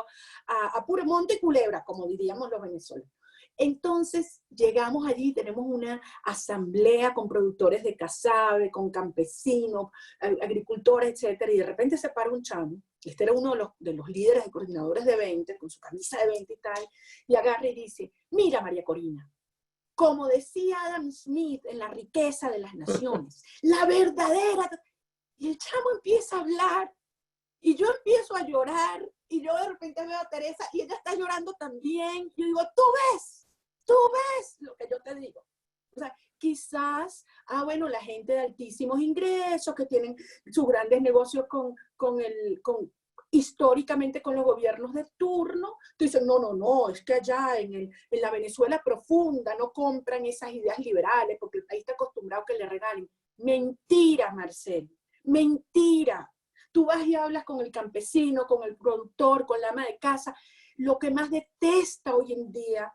a puro Monte y Culebra, como diríamos los venezolanos. Entonces llegamos allí, tenemos una asamblea con productores de casabe, con campesinos, agricultores, etcétera, y de repente se para un chamo, este era uno de los líderes y coordinadores de eventos, con su camisa de evento y tal, y agarra y dice, mira María Corina, como decía Adam Smith en La riqueza de las naciones, la verdadera... Y el chamo empieza a hablar, y yo empiezo a llorar, y yo de repente veo a Teresa, y ella está llorando también. Yo digo, tú ves lo que yo te digo. O sea, quizás, bueno, la gente de altísimos ingresos, que tienen sus grandes negocios históricamente con los gobiernos de turno, tú dices, no, es que allá en la Venezuela profunda no compran esas ideas liberales, porque el país está acostumbrado a que le regalen. Mentira, Marcelo. Mentira. Tú vas y hablas con el campesino, con el productor, con la ama de casa. Lo que más detesta hoy en día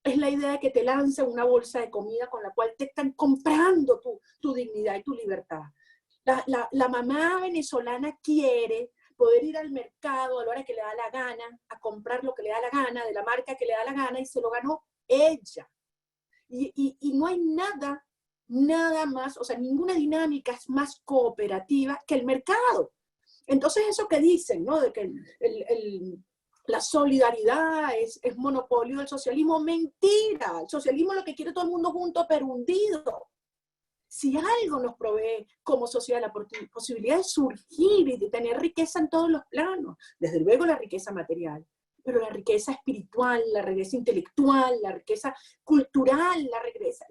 es la idea de que te lancen una bolsa de comida con la cual te están comprando tu dignidad y tu libertad. La mamá venezolana quiere poder ir al mercado a la hora que le da la gana, a comprar lo que le da la gana, de la marca que le da la gana, y se lo ganó ella. Y no hay nada más, o sea, ninguna dinámica es más cooperativa que el mercado. Entonces eso que dicen, ¿no? De que la solidaridad es monopolio del socialismo, mentira. El socialismo es lo que quiere todo el mundo junto, pero hundido. Si algo nos provee como sociedad la posibilidad de surgir y de tener riqueza en todos los planos, desde luego la riqueza material, pero la riqueza espiritual, la riqueza intelectual, la riqueza cultural, la riqueza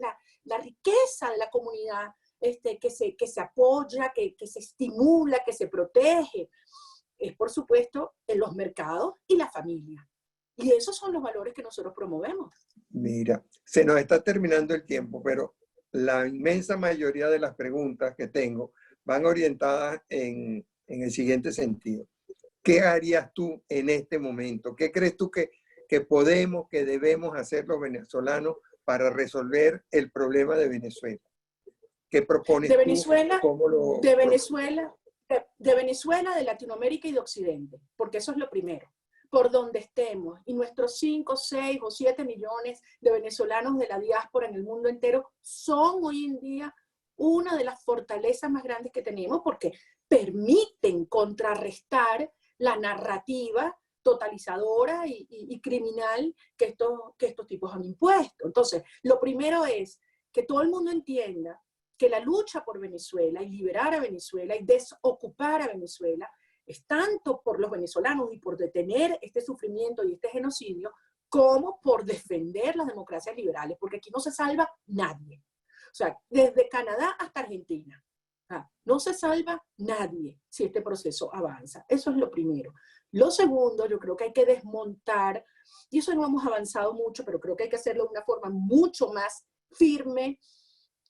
de la comunidad que se apoya, que se estimula, que se protege, es por supuesto en los mercados y la familia. Y esos son los valores que nosotros promovemos. Mira, se nos está terminando el tiempo, pero la inmensa mayoría de las preguntas que tengo van orientadas en el siguiente sentido. ¿Qué harías tú en este momento? ¿Qué crees tú que podemos, que debemos hacer los venezolanos para resolver el problema de Venezuela? ¿Qué propones de Venezuela, tú? ¿Cómo lo de Venezuela, de Venezuela, de Latinoamérica y de Occidente, porque eso es lo primero. Por donde estemos, y nuestros 5, 6 o 7 millones de venezolanos de la diáspora en el mundo entero son hoy en día una de las fortalezas más grandes que tenemos, porque permiten contrarrestar la narrativa totalizadora y criminal que estos tipos han impuesto. Entonces, lo primero es que todo el mundo entienda que la lucha por Venezuela y liberar a Venezuela y desocupar a Venezuela es tanto por los venezolanos y por detener este sufrimiento y este genocidio, como por defender las democracias liberales, porque aquí no se salva nadie. O sea, desde Canadá hasta Argentina, no se salva nadie si este proceso avanza. Eso es lo primero. Lo segundo, yo creo que hay que desmontar, y eso no hemos avanzado mucho, pero creo que hay que hacerlo de una forma mucho más firme,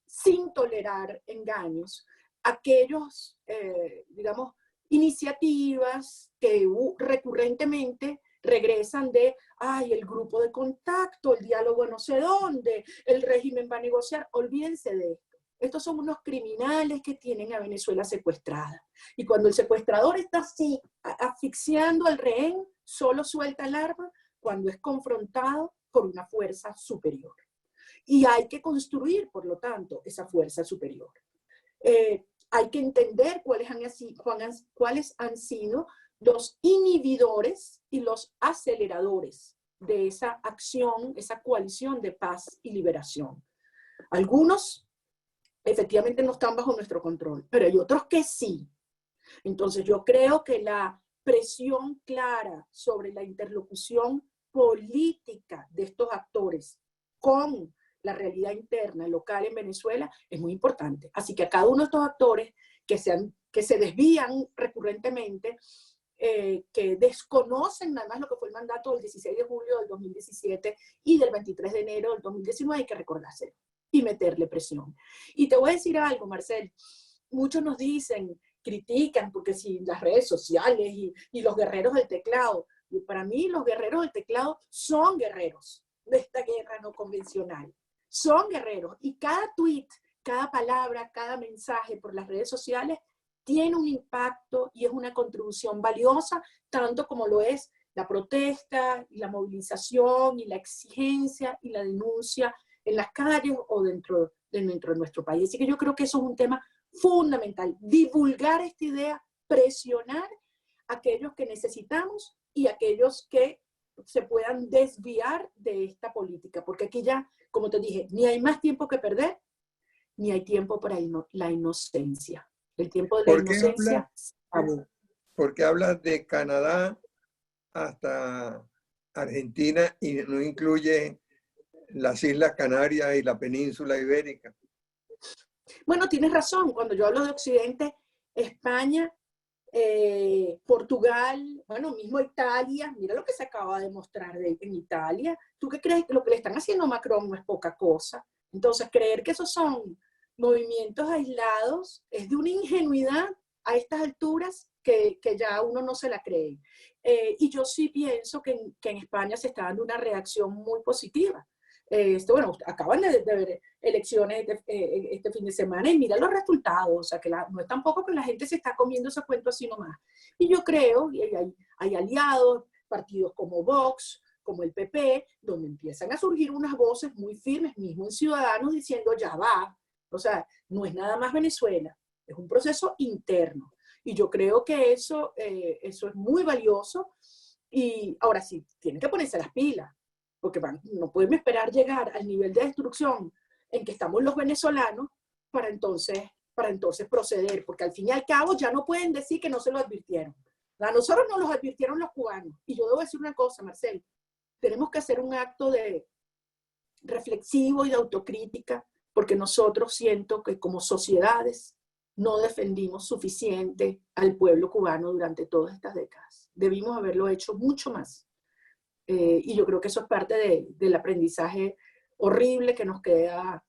sin tolerar engaños, aquellos, digamos, iniciativas que recurrentemente regresan de, el grupo de contacto, el diálogo no sé dónde, el régimen va a negociar. Olvídense de esto. Estos son unos criminales que tienen a Venezuela secuestrada. Y cuando el secuestrador está así, asfixiando al rehén, solo suelta el arma cuando es confrontado por una fuerza superior. Y hay que construir, por lo tanto, esa fuerza superior. Hay que entender cuáles han sido los inhibidores y los aceleradores de esa acción, esa coalición de paz y liberación. Algunos efectivamente no están bajo nuestro control, pero hay otros que sí. Entonces yo creo que la presión clara sobre la interlocución política de estos actores con la realidad interna, local en Venezuela, es muy importante. Así que a cada uno de estos actores que se desvían recurrentemente, que desconocen nada más lo que fue el mandato del 16 de julio del 2017 y del 23 de enero del 2019, hay que recordárselo y meterle presión. Y te voy a decir algo, Marcel, muchos nos dicen, critican, porque si las redes sociales y los guerreros del teclado, Y para mí los guerreros del teclado son guerreros de esta guerra no convencional. Son guerreros. Y cada tweet, cada palabra, cada mensaje por las redes sociales tiene un impacto y es una contribución valiosa, tanto como lo es la protesta, y la movilización, y la exigencia, y la denuncia en las calles o dentro de nuestro país. Así que yo creo que eso es un tema fundamental. Divulgar esta idea, presionar a aquellos que necesitamos y aquellos que se puedan desviar de esta política. Porque aquí ya, como te dije, ni hay más tiempo que perder, ni hay tiempo para la inocencia. El tiempo de la inocencia. ¿Por qué hablas de Canadá hasta Argentina y no incluye las Islas Canarias y la península ibérica? Bueno, tienes razón. Cuando yo hablo de Occidente, España, Portugal, bueno, mismo Italia, mira lo que se acaba de mostrar en Italia. ¿Tú qué crees que lo que le están haciendo a Macron no es poca cosa? Entonces, creer que esos son movimientos aislados es de una ingenuidad a estas alturas que ya uno no se la cree. Y yo sí pienso que en España se está dando una reacción muy positiva. Bueno, acaban de ver elecciones este fin de semana y mira los resultados, o sea que no es tampoco que la gente se está comiendo ese cuento así nomás. Y yo creo, y hay aliados, partidos como Vox, como el PP, donde empiezan a surgir unas voces muy firmes, mismo en Ciudadanos, diciendo ya va, o sea, no es nada más Venezuela, es un proceso interno. Y yo creo que eso es muy valioso. Y ahora sí, tienen que ponerse las pilas, porque no podemos esperar llegar al nivel de destrucción en que estamos los venezolanos para entonces proceder, porque al fin y al cabo ya no pueden decir que no se lo advirtieron. A nosotros nos los advirtieron los cubanos. Y yo debo decir una cosa, Marcel, tenemos que hacer un acto de reflexivo y de autocrítica, porque nosotros siento que como sociedades no defendimos suficiente al pueblo cubano durante todas estas décadas. Debimos haberlo hecho mucho más. Y yo creo que eso es parte del aprendizaje horrible que nos queda,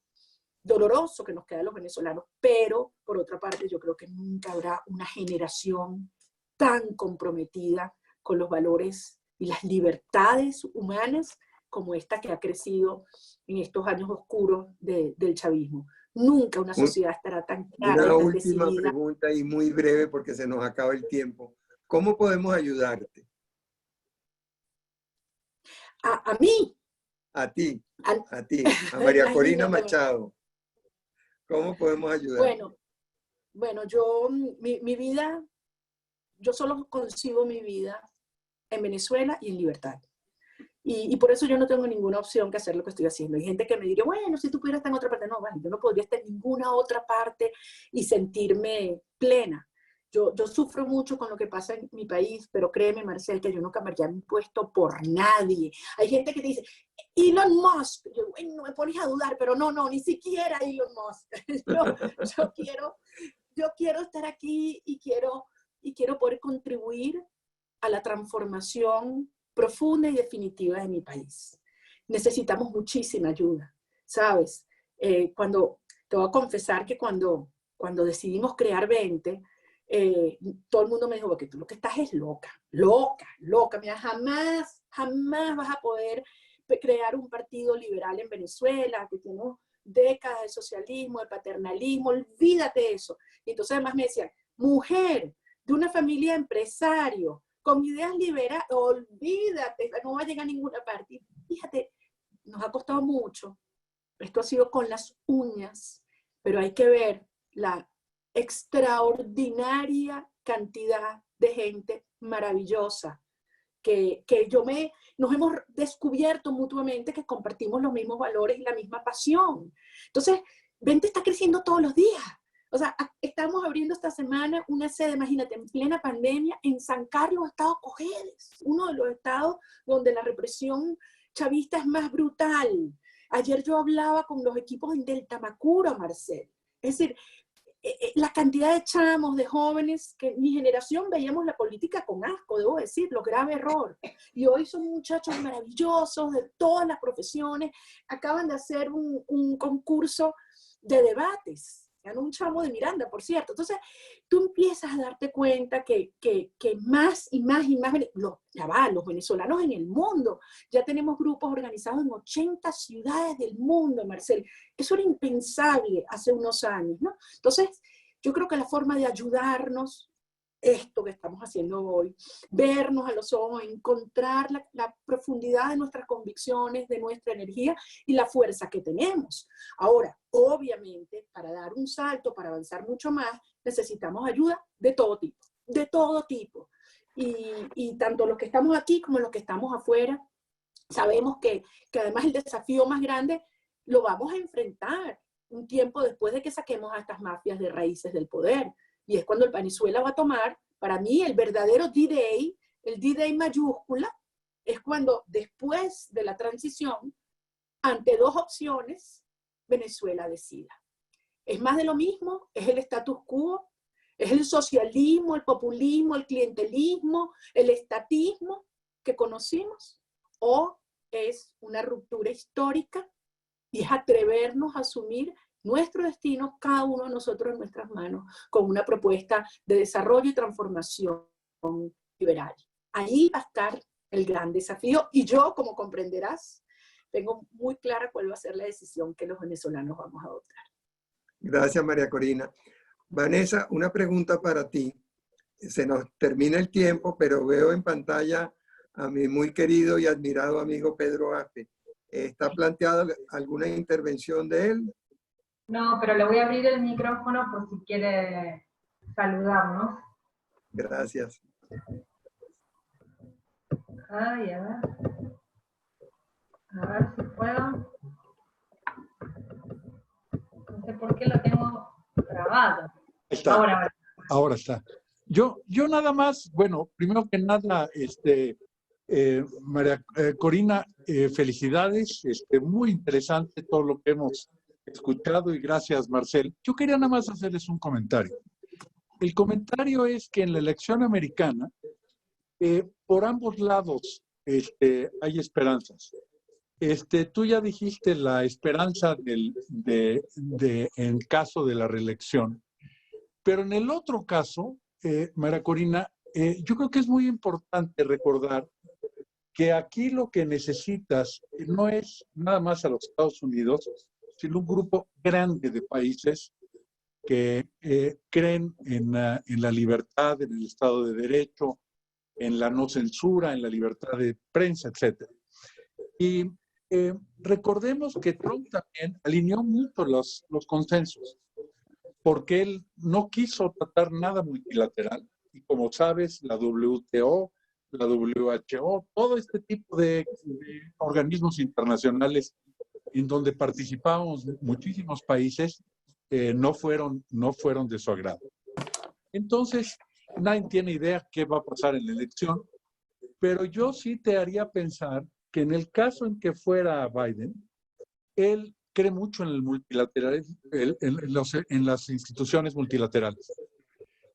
doloroso que nos queda a los venezolanos. Pero, por otra parte, yo creo que nunca habrá una generación tan comprometida con los valores y las libertades humanas como esta que ha crecido en estos años oscuros del chavismo. Nunca una sociedad estará tan clara. Una tan última decidida. Pregunta y muy breve porque se nos acaba el tiempo. ¿Cómo podemos ayudarte? A mí. A ti, a María Corina Machado. ¿Cómo podemos ayudar? Bueno, yo, mi vida, yo solo concibo mi vida en Venezuela y en libertad. Y por eso yo no tengo ninguna opción que hacer lo que estoy haciendo. Hay gente que me diría, bueno, si tú pudieras estar en otra parte. No, vale, yo no podría estar en ninguna otra parte y sentirme plena. Yo sufro mucho con lo que pasa en mi país, pero créeme, Marcel, que yo no cambiaría mi puesto por nadie. Hay gente que te dice, Elon Musk. Yo, bueno, me pones a dudar, pero no, ni siquiera Elon Musk. yo quiero estar aquí y quiero poder contribuir a la transformación profunda y definitiva de mi país. Necesitamos muchísima ayuda, ¿sabes? Te voy a confesar que cuando decidimos crear 20, todo el mundo me dijo, que tú lo que estás es loca. Mira, jamás vas a poder crear un partido liberal en Venezuela, que tiene décadas de socialismo, de paternalismo, olvídate de eso. Y entonces además me decían, mujer de una familia de empresarios, con ideas liberales, olvídate, no va a llegar a ninguna parte. Fíjate, nos ha costado mucho. Esto ha sido con las uñas, pero hay que ver la extraordinaria cantidad de gente maravillosa que nos hemos descubierto mutuamente que compartimos los mismos valores y la misma pasión. Entonces, Vente está creciendo todos los días. O sea, estamos abriendo esta semana una sede, imagínate, en plena pandemia, en San Carlos, estado Cojedes, uno de los estados donde la represión chavista es más brutal. Ayer yo hablaba con los equipos del Tamacuro, Marcel. Es decir, la cantidad de chamos, de jóvenes, que mi generación veíamos la política con asco, debo decirlo, grave error. Y hoy son muchachos maravillosos de todas las profesiones. Acaban de hacer un concurso de debates ganó un chamo de Miranda, por cierto. Entonces, tú empiezas a darte cuenta que más y más y más, los venezolanos en el mundo, ya tenemos grupos organizados en 80 ciudades del mundo, Marcel. Eso era impensable hace unos años, ¿no? Entonces, yo creo que la forma de ayudarnos, esto que estamos haciendo hoy, vernos a los ojos, encontrar la profundidad de nuestras convicciones, de nuestra energía y la fuerza que tenemos. Ahora, obviamente, para dar un salto, para avanzar mucho más, necesitamos ayuda de todo tipo, de todo tipo. Y tanto los que estamos aquí como los que estamos afuera, sabemos que además el desafío más grande lo vamos a enfrentar un tiempo después de que saquemos a estas mafias de raíces del poder. Y es cuando Venezuela va a tomar, para mí, el verdadero D-Day, el D-Day mayúscula, es cuando después de la transición, ante dos opciones, Venezuela decida. ¿Es más de lo mismo? ¿Es el status quo? ¿Es el socialismo, el populismo, el clientelismo, el estatismo que conocimos? ¿O es una ruptura histórica y es atrevernos a asumir nuestro destino, cada uno de nosotros en nuestras manos, con una propuesta de desarrollo y transformación liberal? Ahí va a estar el gran desafío y yo, como comprenderás, tengo muy clara cuál va a ser la decisión que los venezolanos vamos a adoptar. Gracias, María Corina. Vanessa, una pregunta para ti. Se nos termina el tiempo, pero veo en pantalla a mi muy querido y admirado amigo Pedro Aspe. ¿Está planteada alguna intervención de él? No, pero le voy a abrir el micrófono por si quiere saludarnos. Gracias. Ay, a ver si puedo. No sé por qué lo tengo grabado. Está. Ahora está. Yo nada más, bueno, primero que nada, María Corina, felicidades, muy interesante todo lo que hemos escuchado y gracias, Marcel. Yo quería nada más hacerles un comentario. El comentario es que en la elección americana, por ambos lados hay esperanzas. Tú ya dijiste la esperanza en caso de la reelección, pero en el otro caso, María Corina, yo creo que es muy importante recordar que aquí lo que necesitas no es nada más a los Estados Unidos, sino un grupo grande de países que creen en la libertad, en el Estado de Derecho, en la no censura, en la libertad de prensa, etc. Y recordemos que Trump también alineó mucho los consensos, porque él no quiso tratar nada multilateral. Y como sabes, la WTO, la WHO, todo este tipo de organismos internacionales en donde participamos muchísimos países, no fueron de su agrado. Entonces, nadie tiene idea qué va a pasar en la elección, pero yo sí te haría pensar que en el caso en que fuera Biden, él cree mucho en el multilateralismo, en las instituciones multilaterales,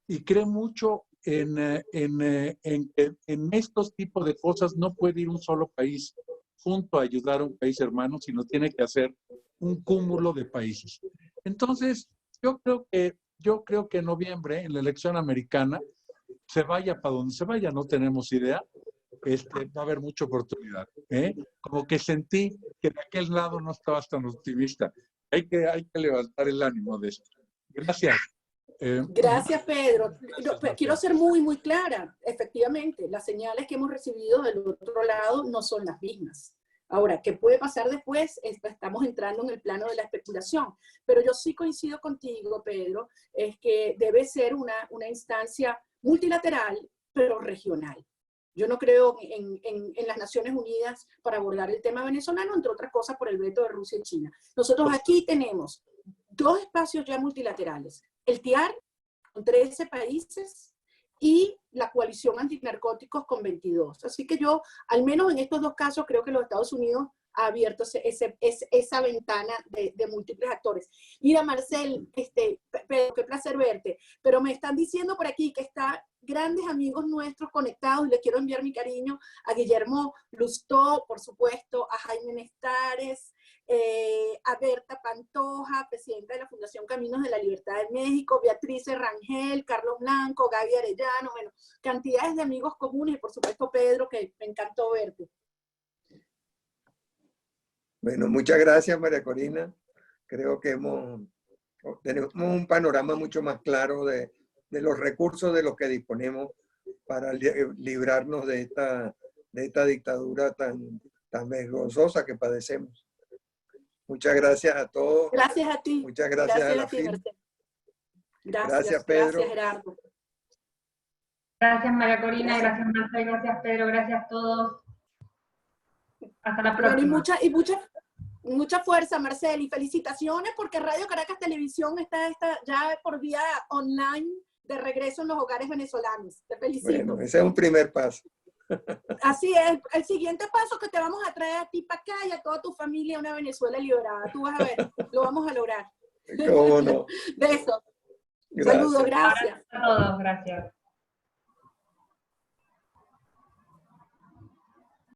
y cree mucho en estos tipos de cosas. No puede ir un solo país junto a ayudar a un país hermano, sino tiene que hacer un cúmulo de países. Entonces, yo creo que en noviembre, en la elección americana, se vaya para donde se vaya, no tenemos idea, va a haber mucha oportunidad. Como que sentí que de aquel lado no estabas tan optimista. Hay que levantar el ánimo de esto. Gracias. Gracias, Pedro. Quiero ser muy, muy clara. Efectivamente, las señales que hemos recibido del otro lado no son las mismas. Ahora, ¿qué puede pasar después? Estamos entrando en el plano de la especulación. Pero yo sí coincido contigo, Pedro, es que debe ser una instancia multilateral, pero regional. Yo no creo en las Naciones Unidas para abordar el tema venezolano, entre otras cosas por el veto de Rusia y China. Nosotros aquí tenemos dos espacios ya multilaterales. El TIAR con 13 países y la coalición antinarcóticos con 22. Así que yo, al menos en estos dos casos, creo que los Estados Unidos ha abierto esa ventana de múltiples actores. Mira, Marcel, Pedro, qué placer verte, pero me están diciendo por aquí que están grandes amigos nuestros conectados, y les quiero enviar mi cariño a Guillermo Lustó, por supuesto, a Jaime Nestares, a Berta Pantoja, presidenta de la Fundación Caminos de la Libertad de México, Beatriz Rangel, Carlos Blanco, Gaby Arellano, bueno, cantidades de amigos comunes, y por supuesto Pedro, que me encantó verte. Bueno, muchas gracias, María Corina. Creo que tenemos un panorama mucho más claro de los recursos de los que disponemos para librarnos de esta dictadura tan vergonzosa que padecemos. Muchas gracias a todos. Gracias a ti. Muchas gracias a la ti, FIL. Gracias, Pedro. Gracias, Gerardo. Gracias, María Corina. Gracias, Marcel. Gracias, Pedro. Gracias a todos. Hasta la Bueno, próxima. mucha fuerza, Marcel, y felicitaciones porque Radio Caracas Televisión está ya por vía online de regreso en los hogares venezolanos. Te felicito. Bueno, ese es un primer paso. Así es. El siguiente paso que te vamos a traer a ti para acá y a toda tu familia, una Venezuela liberada. Tú vas a ver, lo vamos a lograr. ¿Cómo no? Besos. Gracias. Saludos, gracias. A todos, gracias.